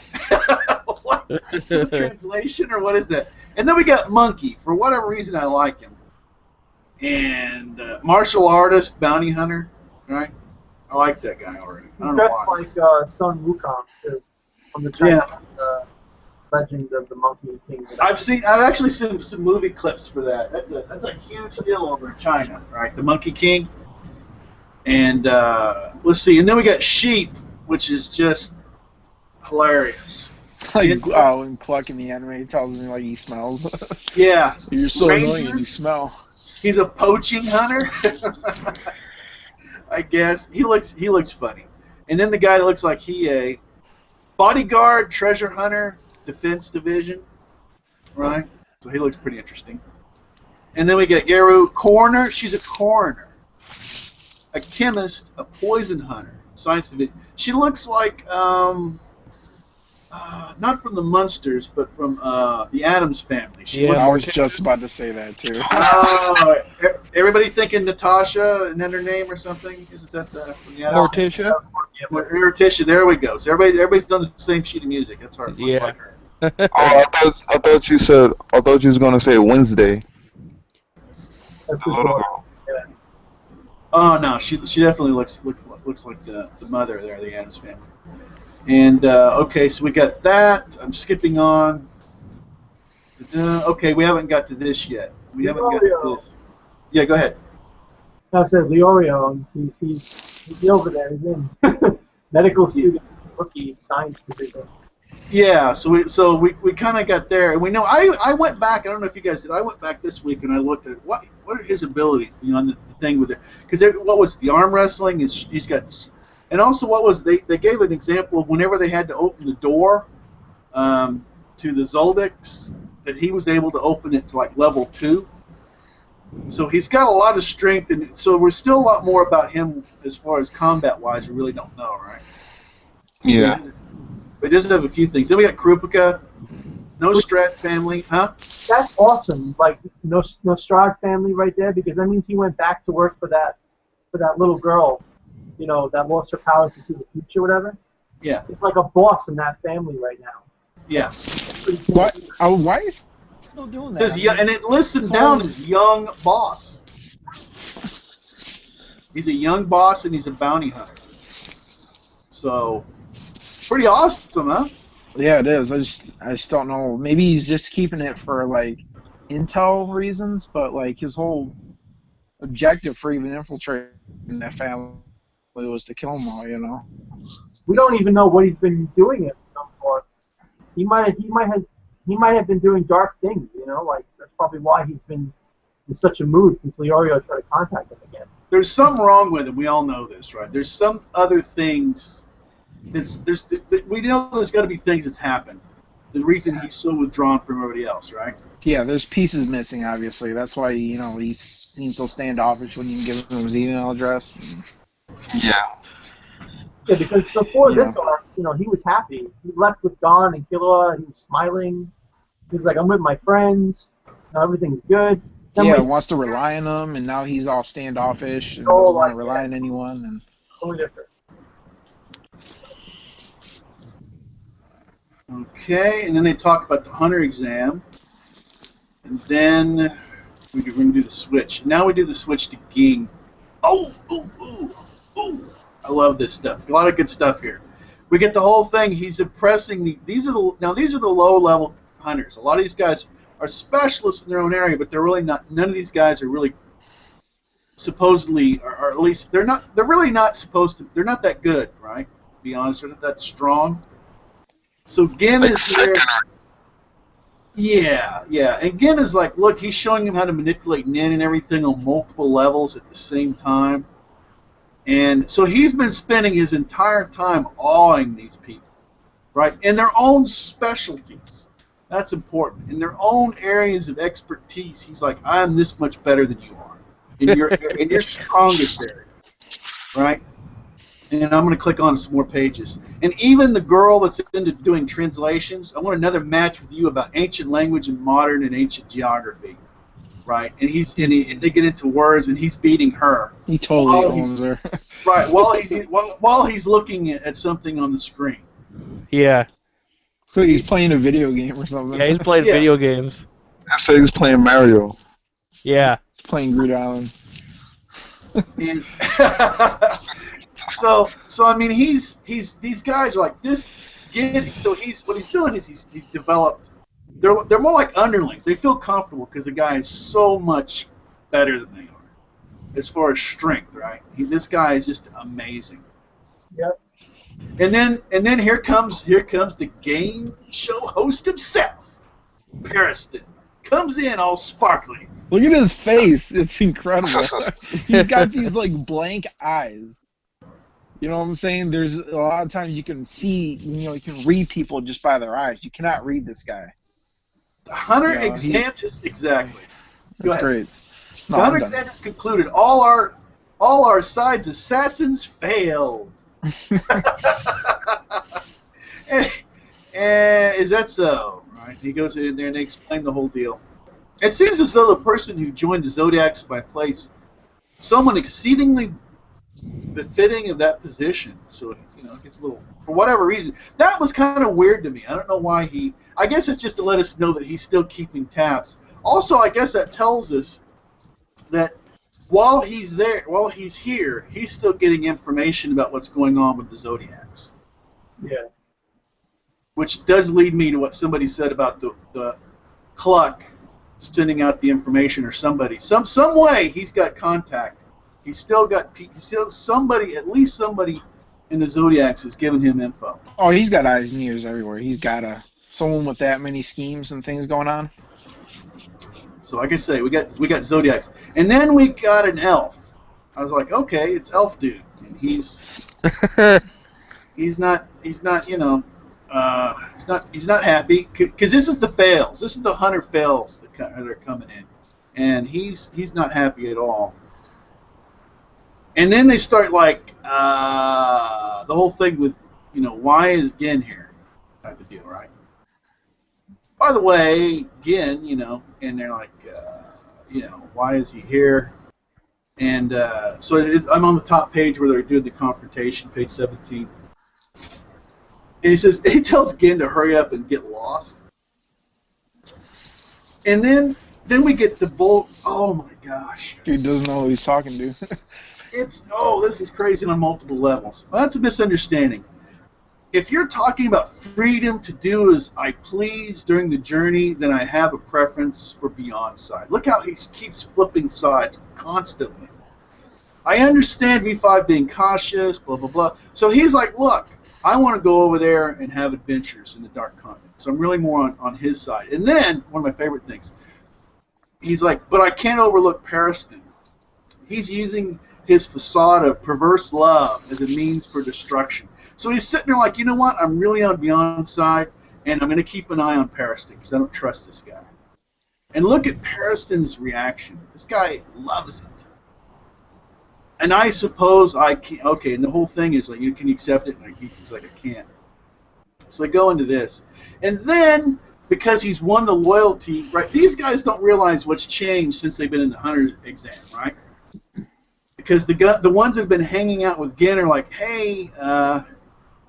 What? Translation or what is that? And then we got Monkey. For whatever reason, I like him. And martial artist, bounty hunter, right? I like that guy already. I He's don't know dressed why. like Sun Wukong too, from the Chinese Legend of the Monkey King. I've actually seen some movie clips for that. That's a huge deal over in China, right? The Monkey King. And let's see. And then we got Sheep, which is just hilarious. Like when Cluck in the anime tells me like he smells. Yeah. You're so Ranger? annoying and you smell. He's a poaching hunter. I guess he looks funny. And then the guy that looks like he a bodyguard, treasure hunter, defense division, right? So he looks pretty interesting. And then we get Garu, coroner. She's a coroner, a chemist, a poison hunter, science division. She looks like not from the Munsters, but from the Addams Family. She looks I was like, just about to say that too. everybody thinking Natasha and then her name or something? Isn't that from the Addams? Morticia? Morticia, there we go. So everybody's done the same sheet of music. That's her. It looks like her. I thought you was gonna say Wednesday. That's The his little daughter. girl. Yeah. Oh no, she definitely looks like the mother there, the Addams Family. And okay, so we got that. I'm skipping on. Okay, we haven't got to this yet. We haven't got to this. Yeah, go ahead. I said Leorio. He's over there. He's in medical student, rookie science division. Yeah, so we kind of got there, and we know I went back. I don't know if you guys did. I went back this week and I looked at what are his abilities, on the thing with it, because what was the arm wrestling? He's got, and also what was they gave an example of whenever they had to open the door to the Zoldyx, that he was able to open it to like level 2. So he's got a lot of strength, and so we're still a lot more about him as far as combat wise. We really don't know, right? Yeah. But he does have a few things. Then we got Krupika, no Strat family, huh? That's awesome. Like no Strahd family right there, because that means he went back to work for that little girl, that lost her powers to see the future, whatever. Yeah. It's like a boss in that family right now. Yeah. What? Why is he still doing It that? says, and it lists him down as young boss. He's a young boss and he's a bounty hunter. So, pretty awesome, huh? Yeah, it is. I just don't know. Maybe he's just keeping it for like intel reasons, but like his whole objective for even infiltrating that family was to kill them all. We don't even know what he's been doing at some parts. He might have been doing dark things. Like that's probably why he's been in such a mood since Leorio tried to contact him again. There's something wrong with him. We all know this, right? There's some other things. We know there's got to be things that's happened. The reason he's so withdrawn from everybody else, right? Yeah, there's pieces missing. Obviously, that's why he seems so standoffish when you can give him his email address. Yeah. Yeah, because before this arc, he was happy. He left with Dawn and Killua. He was smiling. He was like, "I'm with my friends. Everything's good." Then Wants to rely on them, and now he's all standoffish and doesn't want to rely on anyone. And totally different. Okay, and then they talk about the hunter exam, and then we're going to do the switch. Now we do the switch to Ging. Oh, ooh, ooh, ooh! I love this stuff. A lot of good stuff here. We get the whole thing. He's impressing these are the low level hunters. A lot of these guys are specialists in their own area, but they're really not. None of these guys are really supposedly, or at least they're not. They're really not supposed to. They're not that good, right? To be honest, they're not that strong. So Gin is here. Yeah. And Gin is like, look, he's showing him how to manipulate Nin and everything on multiple levels at the same time. And so he's been spending his entire time awing these people, right? In their own specialties. That's important. In their own areas of expertise, he's like, I am this much better than you are in your strongest area, right? And I'm going to click on some more pages. And even the girl that's into doing translations, I want another match with you about ancient language and modern and ancient geography, right? And they get into words, and he's beating her. He totally owns her. Right, while he's looking at something on the screen. Yeah. He's playing a video game or something. Yeah, he's playing video games. I said he's playing Mario. Yeah. Playing Grid Island. And so I mean, he's these guys are like this. So what he's doing is he's developed. They're more like underlings. They feel comfortable because the guy is so much better than they are as far as strength, right? This guy is just amazing. Yep. And then here comes the game show host himself, Pariston, comes in all sparkly. Look at his face. It's incredible. He's got these like blank eyes. You know what I'm saying? There's a lot of times you can see, you can read people just by their eyes. You cannot read this guy. The hunter Yeah, exam just exactly. Go That's ahead. great. No, The I'm hunter done. exam has concluded. All our side's assassins failed. and is that so? Right? He goes in there and they explain the whole deal. It seems as though the person who joined the Zodiacs by place, someone exceedingly befitting of that position. So it gets a little, for whatever reason, that was kind of weird to me. I don't know why I guess it's just to let us know that he's still keeping tabs. Also, I guess that tells us that while he's here, he's still getting information about what's going on with the Zodiacs. Yeah. Which does lead me to what somebody said about the Cluck sending out the information, or somebody, some way he's got contact. He's still somebody, at least somebody in the Zodiacs is giving him info. Oh, he's got eyes and ears everywhere. He's got someone with that many schemes and things going on. So like I say, we got Zodiacs, and then we got an elf. I was like, okay, it's Elf Dude, and he's not happy because this is the fails. This is the hunter fails that are coming in, and he's not happy at all. And then they start like the whole thing with why is Gin here type of deal, right? By the way, Gin, and they're like why is he here? And so I'm on the top page where they're doing the confrontation, page 17. And he tells Gin to hurry up and get lost. And then we get the bull. Oh my gosh. Dude doesn't know who he's talking to. This is crazy on multiple levels. Well, that's a misunderstanding. If you're talking about freedom to do as I please during the journey, then I have a preference for Beyond side. Look how he keeps flipping sides constantly. I understand V5 being cautious, blah, blah, blah. So he's like, look, I want to go over there and have adventures in the Dark Continent. So I'm really more on his side. And then, one of my favorite things, he's like, but I can't overlook Pariston. He's using his facade of perverse love as a means for destruction. So he's sitting there like, you know what, I'm really on Beyond's side, and I'm going to keep an eye on Pariston because I don't trust this guy. And look at Pariston's reaction. This guy loves it. And I suppose I can't. Okay, and the whole thing is like, can you accept it? And he's like, I can't. So they go into this. And then, because he's won the loyalty, right, these guys don't realize what's changed since they've been in the hunter's exam, right? Because the ones that have been hanging out with Gin are like, hey,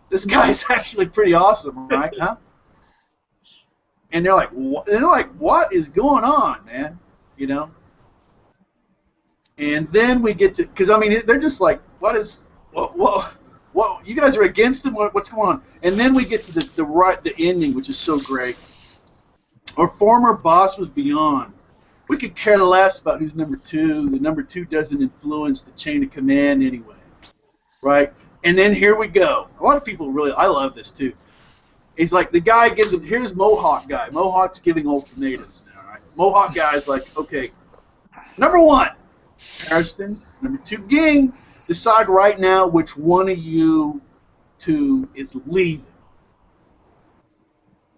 this guy's actually pretty awesome, right? Huh? And they're like, what is going on, man? And then we get to, because I mean, they're just like, what? You guys are against him. What's going on? And then we get to the ending, which is so great. Our former boss was Beyond. We could care less about who's number two. The number two doesn't influence the chain of command anyway, right? And then here we go. A lot of people I love this too. He's like, the guy gives him, here's Mohawk guy. Mohawk's giving ultimatums now, right? Mohawk guy's like, okay, number one, Pariston. Number two, Ging. Decide right now which one of you two is leaving.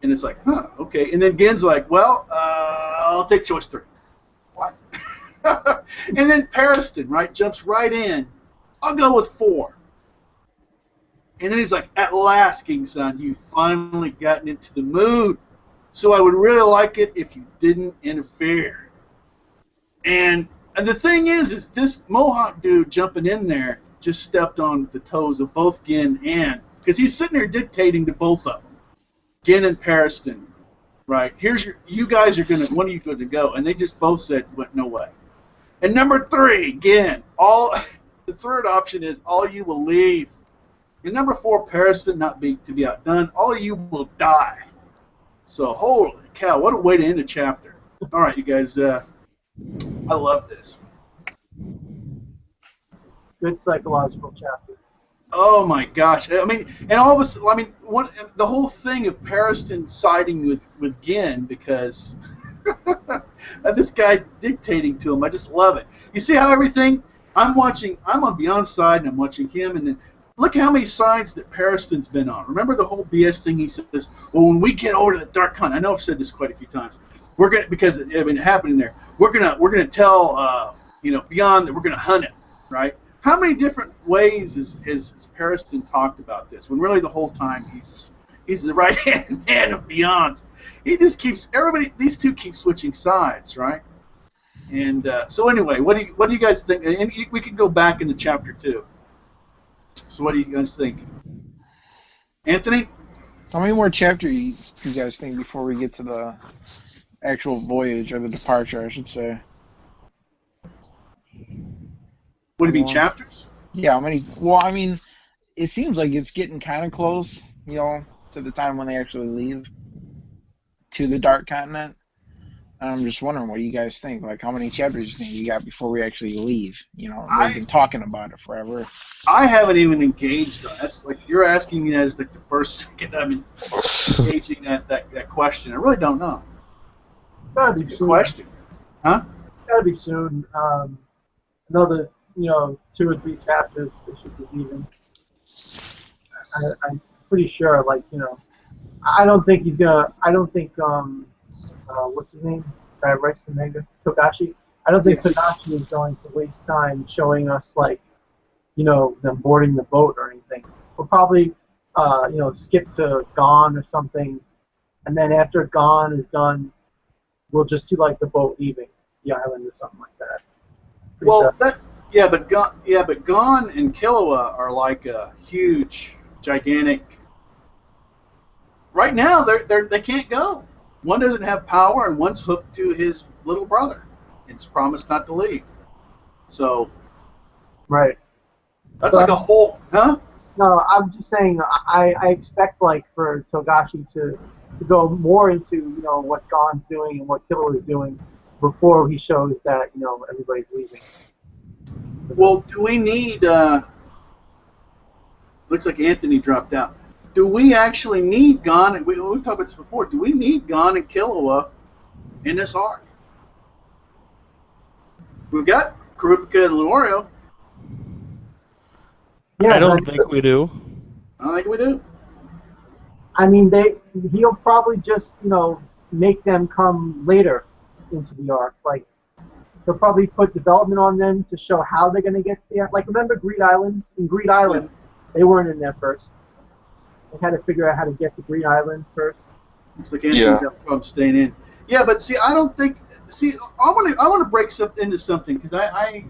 And it's like, okay. And then Gin's like, well, I'll take choice 3. What? And then Pariston, right, jumps right in. I'll go with 4. And then he's like, at last, King Son, you've finally gotten into the mood. So I would really like it if you didn't interfere. And the thing is this Mohawk dude jumping in there just stepped on the toes of both Gin and, because he's sitting there dictating to both of them, Gin and Pariston. right? You guys are when are you going to go? And they just both said, no way. And number 3, again, the third option is all of you will leave. And number 4, Pariston to be outdone, all of you will die. So holy cow, what a way to end a chapter. All right, you guys, I love this. Good psychological chapter. Oh my gosh! I mean, and all of us. I mean, the whole thing of Pariston siding with Gin because this guy dictating to him. I just love it. You see how everything. I'm on Beyond's side, and I'm watching him, and then look how many sides that Pariston's been on. Remember the whole BS thing he says. Well, when we get over to the Dark Hunt, I know I've said this quite a few times. We're gonna because happening there. We're gonna tell Beyond that we're gonna hunt it, right? How many different ways has Pariston talked about this? When really the whole time he's the right hand man of Beyond's. He just keeps these two keep switching sides, right? And so anyway, what do you guys think? And we could go back into chapter 2. So what do you guys think, Anthony? How many more chapters you guys think before we get to the actual voyage or the departure, I should say? What do you mean, chapters? Yeah, how many? Well, I mean, it seems like it's getting kind of close, to the time when they actually leave to the Dark Continent. I'm just wondering what you guys think. Like, how many chapters you think you got before we actually leave? They've been talking about it forever. I haven't even engaged on it. That's like you're asking me that as like the first second I'm engaging that question. I really don't know. Gotta be It's a good soon. question, huh? Gotta be soon. Another 2 or 3 chapters they should be leaving. I'm pretty sure. I don't think he's gonna. I don't think what's his name? Guy who writes the manga, Togashi. I don't think Togashi is going to waste time showing us them boarding the boat or anything. We'll probably skip to Gon or something, and then after Gon is done, we'll just see the boat leaving the island or something like that. Well, but Gon and Killua are like a huge, gigantic. Right now, they can't go. One doesn't have power, and one's hooked to his little brother. It's promised not to leave. So, right. That's like a whole, huh? No, I'm just saying. I expect for Togashi to go more into what Gon's doing and what Killua is doing before he shows that everybody's leaving. Well, do we need? Looks like Anthony dropped out. Do we actually need Gon? We've talked about this before. Do we need Gon and Killua in this arc? We've got Kurapika and Lemurio. Yeah, I don't think we do. I don't think we do. I mean, he'll probably just make them come later into the arc. He'll probably put development on them to show how they're going to get there. Remember Greed Island? In Greed Island, they weren't in there first. They had to figure out how to get to Green Island first. Looks like Anthony's got problems staying in. Yeah, but see, I don't think. See, I want to break into something because I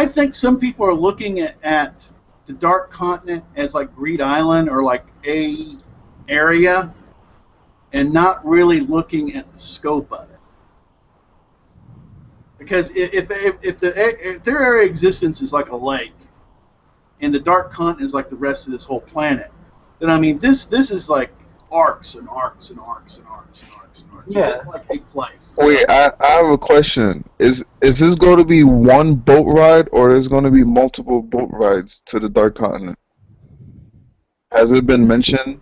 think some people are looking at the Dark Continent as Greed Island or a area, and not really looking at the scope of it. Because if their area of existence is like a lake, and the Dark Continent is like the rest of this whole planet, then I mean this is like arcs and arcs and arcs and arcs and arcs and arcs. Yeah. It's like a place. Wait, I have a question. Is this going to be one boat ride, or is going to be multiple boat rides to the Dark Continent? Has it been mentioned?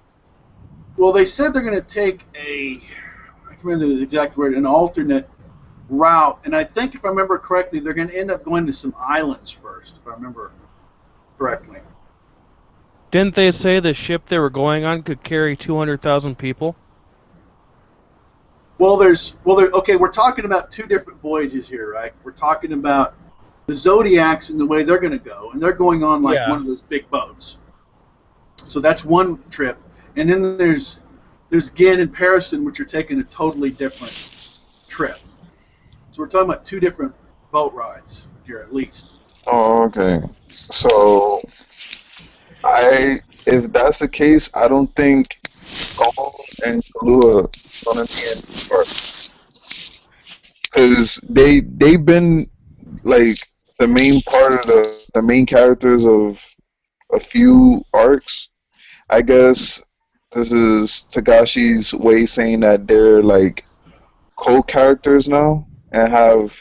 Well, they said they're going to take I can't remember the exact word, an alternate route, and I think if I remember correctly, they're going to end up going to some islands first, if I remember correctly. Didn't they say the ship they were going on could carry 200,000 people? Okay, we're talking about 2 different voyages here, right? We're talking about the Zodiacs and the way they're going to go, and they're going on one of those big boats. So that's one trip, and then there's Gin and Pariston, which are taking a totally different trip. So we're talking about 2 different boat rides here, at least. Oh, okay. So, if that's the case, I don't think Gon and Kahlua gonna be in this arc? Because they've been like the main part of the main characters of a few arcs. I guess this is Tagashi's way saying that they're like co-characters now and have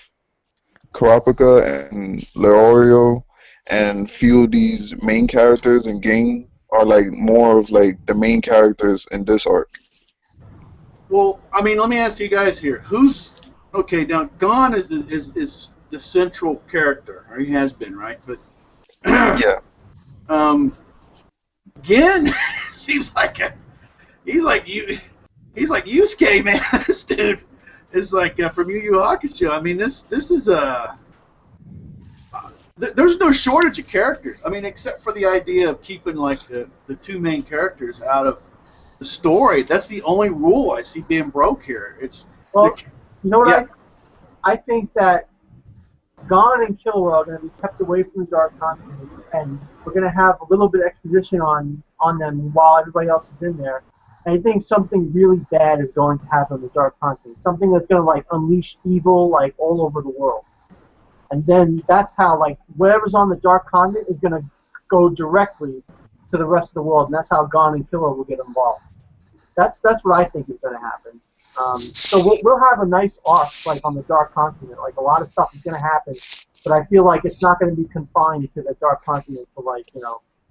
Kurapika and Leorio and few of these main characters in game are like more of like the main characters in this arc. Well, I mean, let me ask you guys here. Who's okay? Now, Gon is the central character, or he has been, right? But Yeah. um, Gin seems like he's like you. He's like Yusuke, man. This dude is like from Yu Yu Hakusho. I mean, this is a. There's no shortage of characters. I mean, except for the idea of keeping like the two main characters out of the story. That's the only rule I see being broke here. It's Well, you know what yeah. I think that Gon and Killua are going to be kept away from the Dark Continent, and we're going to have a little bit of exposition on them while everybody else is in there. And I think something really bad is going to happen on the Dark Continent. Something that's going to like unleash evil like all over the world. And then that's how like whatever's on the Dark Continent is going to go directly to the rest of the world, and that's how Gon and Killua will get involved. That's what I think is going to happen. So we'll have a nice arc like on the Dark Continent. Like a lot of stuff is going to happen, but I feel like it's not going to be confined to the Dark Continent for like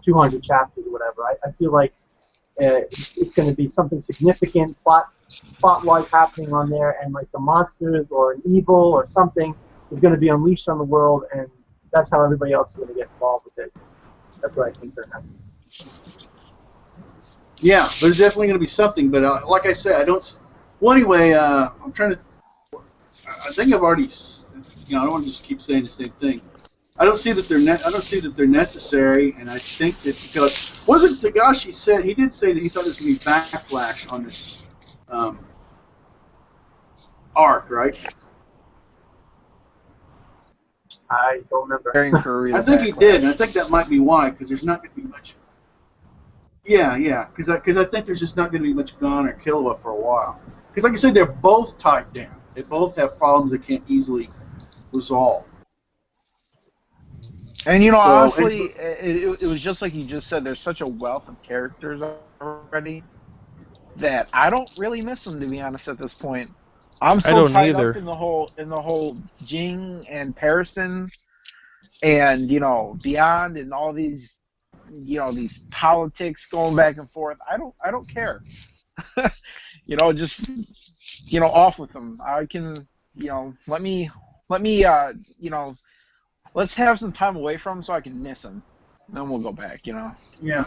200 chapters or whatever. I feel like it's going to be something significant, plot-wise happening on there, and like the monsters or an evil or something is going to be unleashed on the world, and that's how everybody else is going to get involved with it. That's what I think they're happening. Yeah, there's definitely going to be something, but like I said, I don't. Well, anyway, I'm trying to. I think I've already. I don't want to just keep saying the same thing. I don't see that they're. I don't see that they're necessary, and I think that because wasn't Tagashi said he did say that he thought there was going to be backlash on this arc, right? I don't remember. I think he did, and I think that might be why, because there's not going to be much. Yeah, because I think there's just not going to be much Gon or Killua for a while. Because like I said, they're both tied down. They both have problems they can't easily resolve. And So, honestly, it was just like you just said. There's such a wealth of characters already that I don't really miss them, to be honest. At this point, I'm so don't tied either. up in the whole Jing and Pariston and Beyond and all these these politics going back and forth. I don't care. Just off with them. I can let me let's have some time away from them so I can miss them. Then we'll go back. yeah.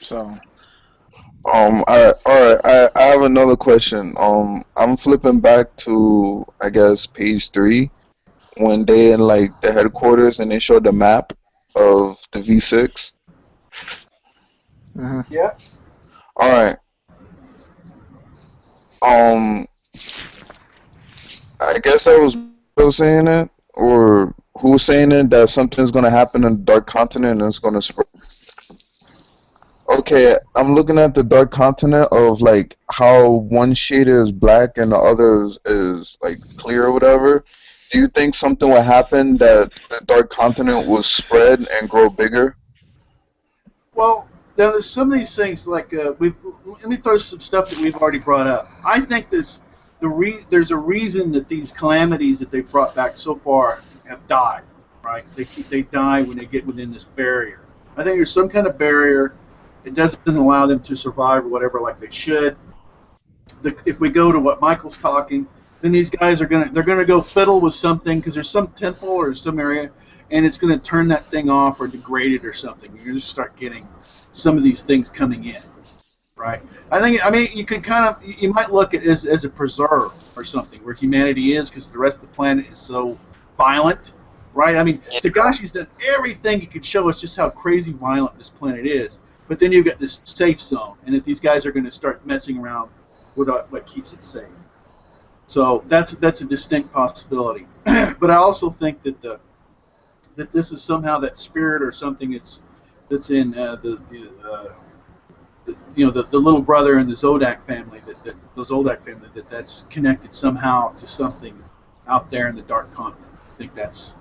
So. All right. I have another question. I'm flipping back to I guess page 3 when they in like the headquarters and they showed the map of the V6. Mm-hmm. Yeah. All right. I guess that was Bill saying it, or who was saying it that something's gonna happen in the Dark Continent and it's gonna spread. Okay, I'm looking at the Dark Continent of like how one shade is black and the other is like clear or whatever. Do you think something will happen that the Dark Continent will spread and grow bigger? Well, now there's some of these things like we've. Let me throw some stuff that we've already brought up. I think there's a reason that these calamities that they've brought back so far have died. Right? They die when they get within this barrier. I think there's some kind of barrier. It doesn't allow them to survive or whatever like they should. If we go to what Michael's talking, then these guys they're gonna go fiddle with something because there's some temple or some area, and it's gonna turn that thing off or degrade it or something. You're gonna start getting some of these things coming in, right? I mean you could you might look at it as a preserve or something where humanity is because the rest of the planet is so violent, right? I mean Tagashi's done everything he could show us just how crazy violent this planet is. But then you've got this safe zone, and that these guys are going to start messing around with what keeps it safe. So that's a distinct possibility. But I also think that that this is somehow that spirit or something that's in the little brother and the Zodak family that's connected somehow to something out there in the Dark Continent. I think that's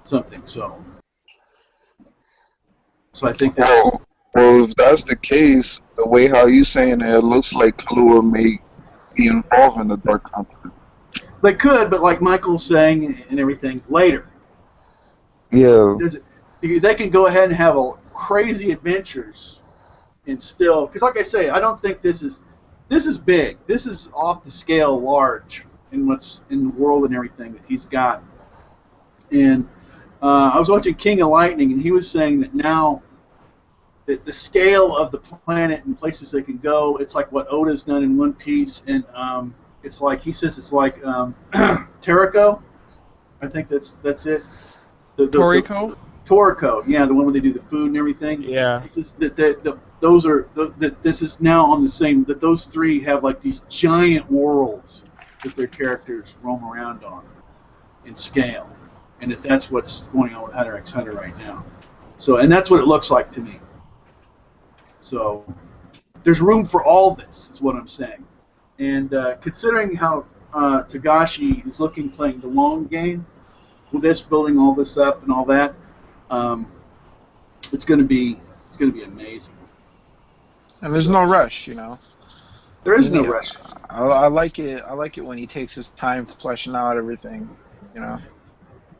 something. So I think that. Well, if that's the case, the way how you saying it, it looks like Kahlua may be involved in the Dark Continent. They could, but like Michael's saying and everything, later. Yeah. They can go ahead and have crazy adventures and still, because like I say, I don't think this is big. This is off the scale large in what's in the world and everything that he's got. And I was watching King of Lightning, and he was saying that now that the scale of the planet and places they can go, it's like what Oda's done in One Piece, and it's like he says it's like Terrico. I think that's it. Toriko? Toriko, yeah, the one where they do the food and everything. Yeah. He says that this is now on the same, that those three have like these giant worlds that their characters roam around on in scale, and that's what's going on with Hunter x Hunter right now. So, and that's what it looks like to me. So, there's room for all this, is what I'm saying. And considering how Togashi is playing the long game with this, building all this up and all that, it's going to be amazing. And there's no rush, you know. There is no rush. I like it. I like it when he takes his time fleshing out everything, you know.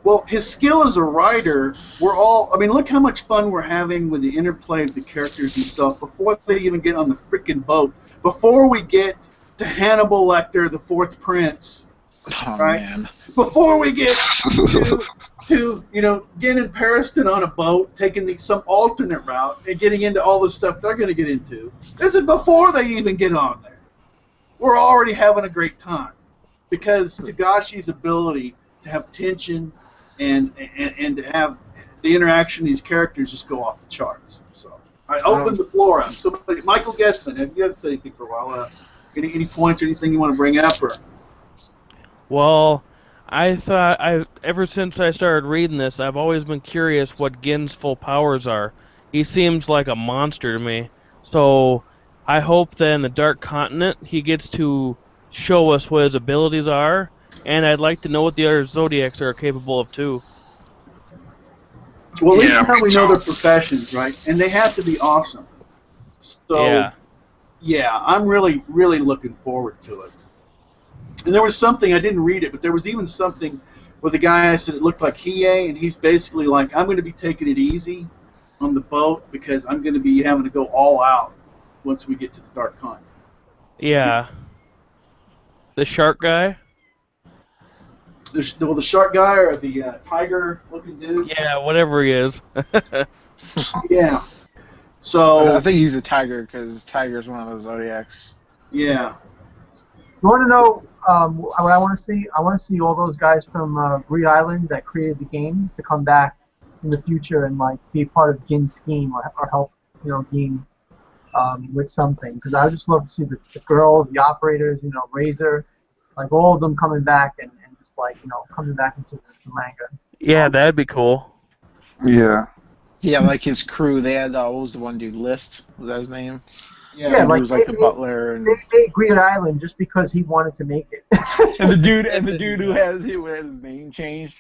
Well, his skill as a writer, look how much fun we're having with the interplay of the characters themselves before they even get on the freaking boat. Before we get to Hannibal Lecter, the Fourth Prince. Oh, right? man. Before we get to getting Pariston on a boat, taking some alternate route, and getting into all the stuff they're going to get into. This is before they even get on there. We're already having a great time. Because Togashi's ability to have tension and to have the interaction of these characters just go off the charts. So I opened the floor up. Somebody, Michael Guestman, you haven't said anything for a while. Any points or anything you want to bring up? Or? Well, I thought ever since I started reading this, I've always been curious what Gin's full powers are. He seems like a monster to me. So I hope that in the Dark Continent he gets to show us what his abilities are, and I'd like to know what the other Zodiacs are capable of too. Well, at least now we know their professions, right? And they have to be awesome. So yeah, I'm really, really looking forward to it. And there was something, I didn't read it, but there was even something where the guy said it looked like Hiei, and he's basically like, I'm going to be taking it easy on the boat because I'm going to be having to go all out once we get to the Dark Continent. Yeah. The shark guy? The shark guy or the tiger-looking dude? Yeah, whatever he is. Yeah. So I think he's a tiger because tiger's one of those zodiacs. Yeah. You want to know what I want to see? I want to see all those guys from Greed Island that created the game to come back in the future and like be part of Gin's scheme or help Gin with something. Because I would just love to see the girls, the operators, Razor, like all of them coming back and just like coming back into the manga. Yeah, that'd be cool. Yeah. Yeah, like his crew. They had what was the one dude? List, was that his name? Yeah, like he was like the butler and they made Greed Island just because he wanted to make it. and the dude who had his name changed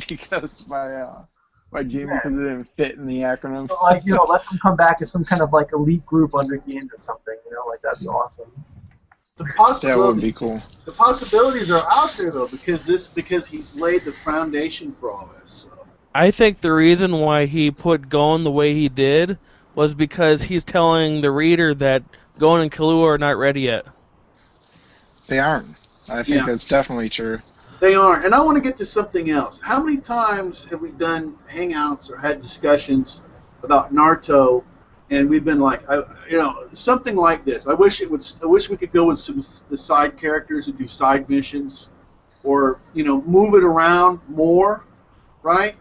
because by Jimmy because it didn't fit in the acronym. So, like let them come back as some kind of like elite group under Gin or something. Like that'd be awesome. That would be cool. The possibilities are out there though because he's laid the foundation for all this. So. I think the reason why he put Gon the way he did was because he's telling the reader that Gon and Kahlua are not ready yet. They aren't. I think that's definitely true. They aren't. And I want to get to something else. How many times have we done hangouts or had discussions about Naruto, and we've been like, something like this. I wish we could go with the side characters and do side missions, or move it around more, right?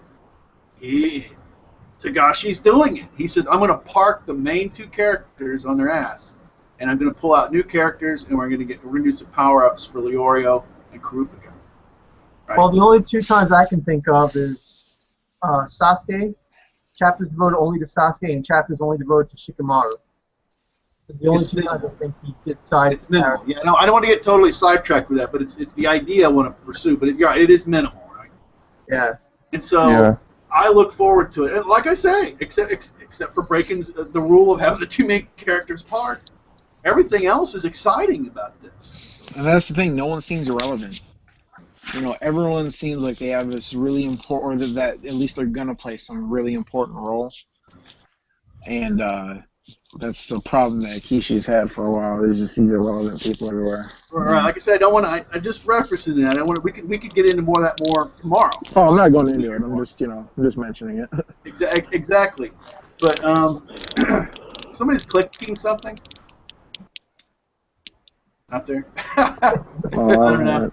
Togashi's doing it. He says, I'm going to park the main two characters on their ass, and I'm going to pull out new characters, and we're going to do some power-ups for Leorio and Kurupika. Right? Well, the only two times I can think of is Sasuke, chapters devoted only to Sasuke, and chapters only devoted to Shikamaru. The only It's two times I minimal. think he did side It's minimal. Yeah, no, I don't want to get totally sidetracked with that, but it's the idea I want to pursue. But you're right, it is minimal, right? Yeah. And so Yeah. I look forward to it. And like I say, except for breaking the rule of having the two main characters apart, everything else is exciting about this. And that's the thing. No one seems irrelevant. You know, everyone seems like they have this really important, or that at least they're gonna play some really important role. And that's the problem that Kishi's had for a while. There's just these irrelevant people everywhere. Right. Like I said, I don't want to. I just referencing that. I want. We could get into more of that more tomorrow. Oh, I'm not going into it. I'm just mentioning it. Exactly. But somebody's clicking something out there. Oh, I don't know.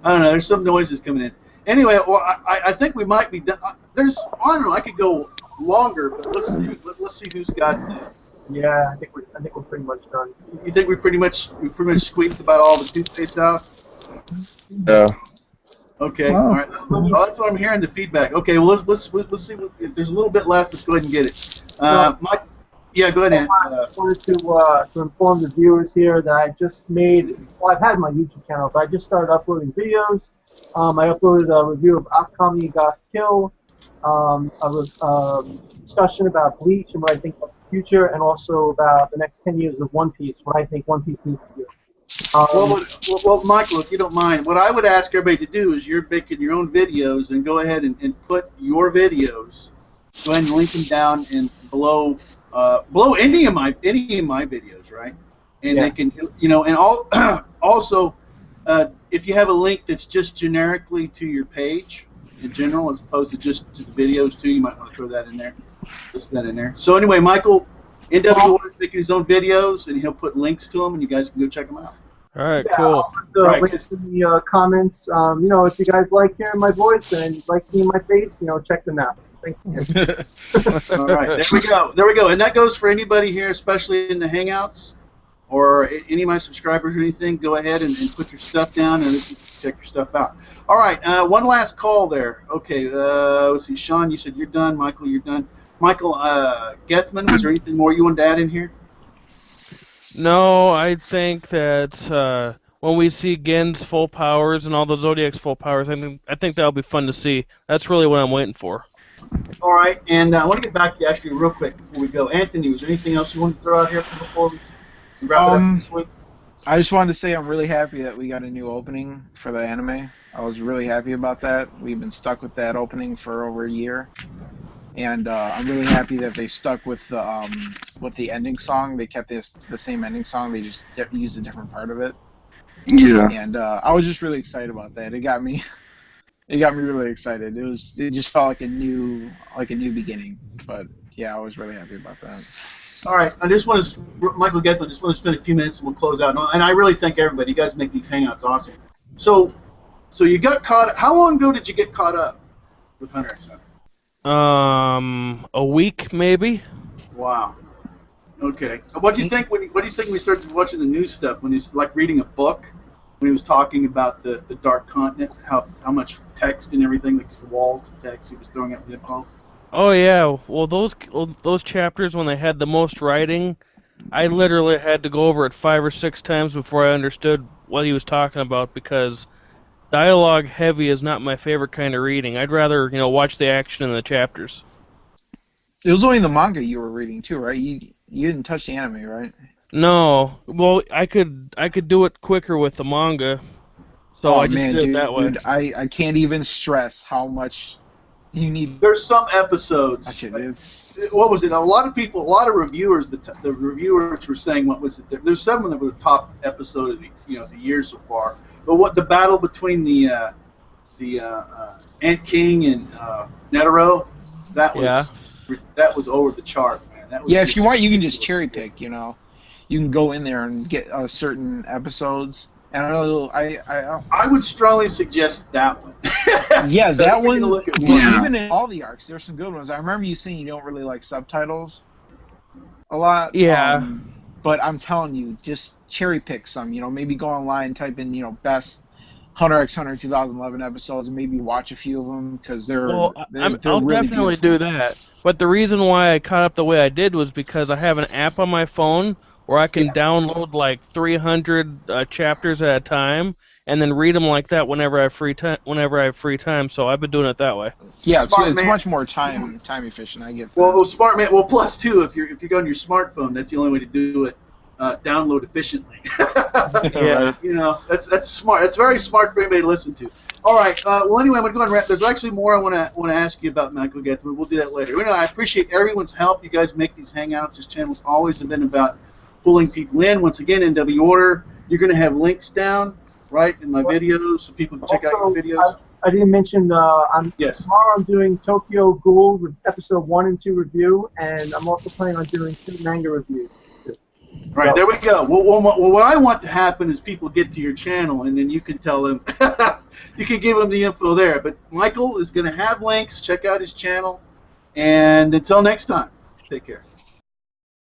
I don't know. There's some noises coming in. Anyway, well, I think we might be done. There's, I don't know. I could go longer, but let's see who's got. Yeah, I think we're pretty much done. You think we pretty much squeaked about all the toothpaste out? Yeah. Okay. Wow. All right. Oh, that's what I'm hearing. The feedback. Okay. Well, let's see. If there's a little bit left, let's go ahead and get it. Mike. Yeah. Go ahead. I just wanted to inform the viewers here that I just made. Well, I've had my YouTube channel, but I just started uploading videos. I uploaded a review of Akami Got Kill, a discussion about Bleach and what I think of the future, and also about the next 10 years of One Piece, what I think One Piece needs to do. Well, Michael, if you don't mind, what I would ask everybody to do is you're making your own videos and go ahead and put your videos. Go ahead and link them down and below any of my videos, right? And Yeah. they can, and also if you have a link that's just generically to your page in general, as opposed to just to the videos too, you might want to throw that in there. List that in there. So anyway, Michael, NWO is making his own videos, and he'll put links to them, and you guys can go check them out. All right, Yeah, cool. I'll put the Right, links in the comments. If you guys like hearing my voice and like seeing my face, check them out. Thanks. All right, there we go. And that goes for anybody here, especially in the Hangouts, or any of my subscribers or anything. Go ahead and put your stuff down and check your stuff out. All right, one last call there. Okay, let's see. Sean, you said you're done. Michael, you're done. Michael Gethman, was there anything more you wanted to add in here? No, I think that when we see Gen's full powers and all the Zodiac's full powers, I think that'll be fun to see. That's really what I'm waiting for. All right, and I want to get back to you actually real quick before we go. Anthony, was there anything else you wanted to throw out here before we wrap it up this week? I just wanted to say I'm really happy that we got a new opening for the anime. I was really happy about that. We've been stuck with that opening for over a year. And I'm really happy that they stuck with the ending song. They kept the same ending song. They just used a different part of it. Yeah. And I was just really excited about that. It got me really excited. It just felt like a new beginning. But yeah, I was really happy about that. All right, Michael Gethman, I just want to spend a few minutes and we'll close out. And I really thank everybody. You guys make these Hangouts awesome. So you got caught. How long ago did you get caught up with Hunter x Hunter? A week maybe. Wow. Okay. What do you think when you think we started watching the new stuff? When he's like reading a book, when he was talking about the Dark Continent, how much text and everything, like walls of text he was throwing at the info. Oh yeah. Well, those chapters when they had the most writing, I literally had to go over it 5 or 6 times before I understood what he was talking about because dialogue heavy is not my favorite kind of reading. I'd rather, watch the action in the chapters. It was only the manga you were reading too, right? You didn't touch the anime, right? No. Well, I could do it quicker with the manga. So I just did it that way. Dude, I can't even stress how much you need. There's some episodes. Actually, what was it? A lot of reviewers. The reviewers were saying, what was it? There's some that were the top episode of the year so far. But what the battle between the Ant King and Netero, that was over the chart, man. That was if you want, you can just cherry pick. You can go in there and get certain episodes. And I would strongly suggest that one. Yeah, that one. Yeah. Even in all the arcs, there's some good ones. I remember you saying you don't really like subtitles a lot. Yeah. But I'm telling you, just cherry pick some. Maybe go online, type in best Hunter x Hunter 2011 episodes, and maybe watch a few of them because I'll really definitely beautiful. do that. But the reason why I caught up the way I did was because I have an app on my phone where I can Yeah. download like 300 chapters at a time and then read them like that whenever I have free time. Whenever I have free time, so I've been doing it that way. Yeah, Smart it's man. much more time efficient. I get Well, that. smart man. Well, plus too, if you go on your smartphone, that's the only way to do it. Download efficiently. Yeah. Right. You know, that's smart. That's very smart for anybody to listen to. All right. Well, anyway, I'm going to go and wrap. There's actually more I want to ask you about Michael Guthrie. We'll do that later. You know, I appreciate everyone's help. You guys make these hangouts. This channel's always been about pulling people in. Once again, in W order. You're going to have links down, right, in my videos, so people can check out your Also, videos. I didn't mention Yes. tomorrow I'm doing Tokyo Ghoul with episode 1 and 2 review, and I'm also planning on doing 2 manga reviews. All right, there we go. Well, what I want to happen is people get to your channel, and then you can tell them, you can give them the info there. But Michael is going to have links. Check out his channel. And until next time, take care.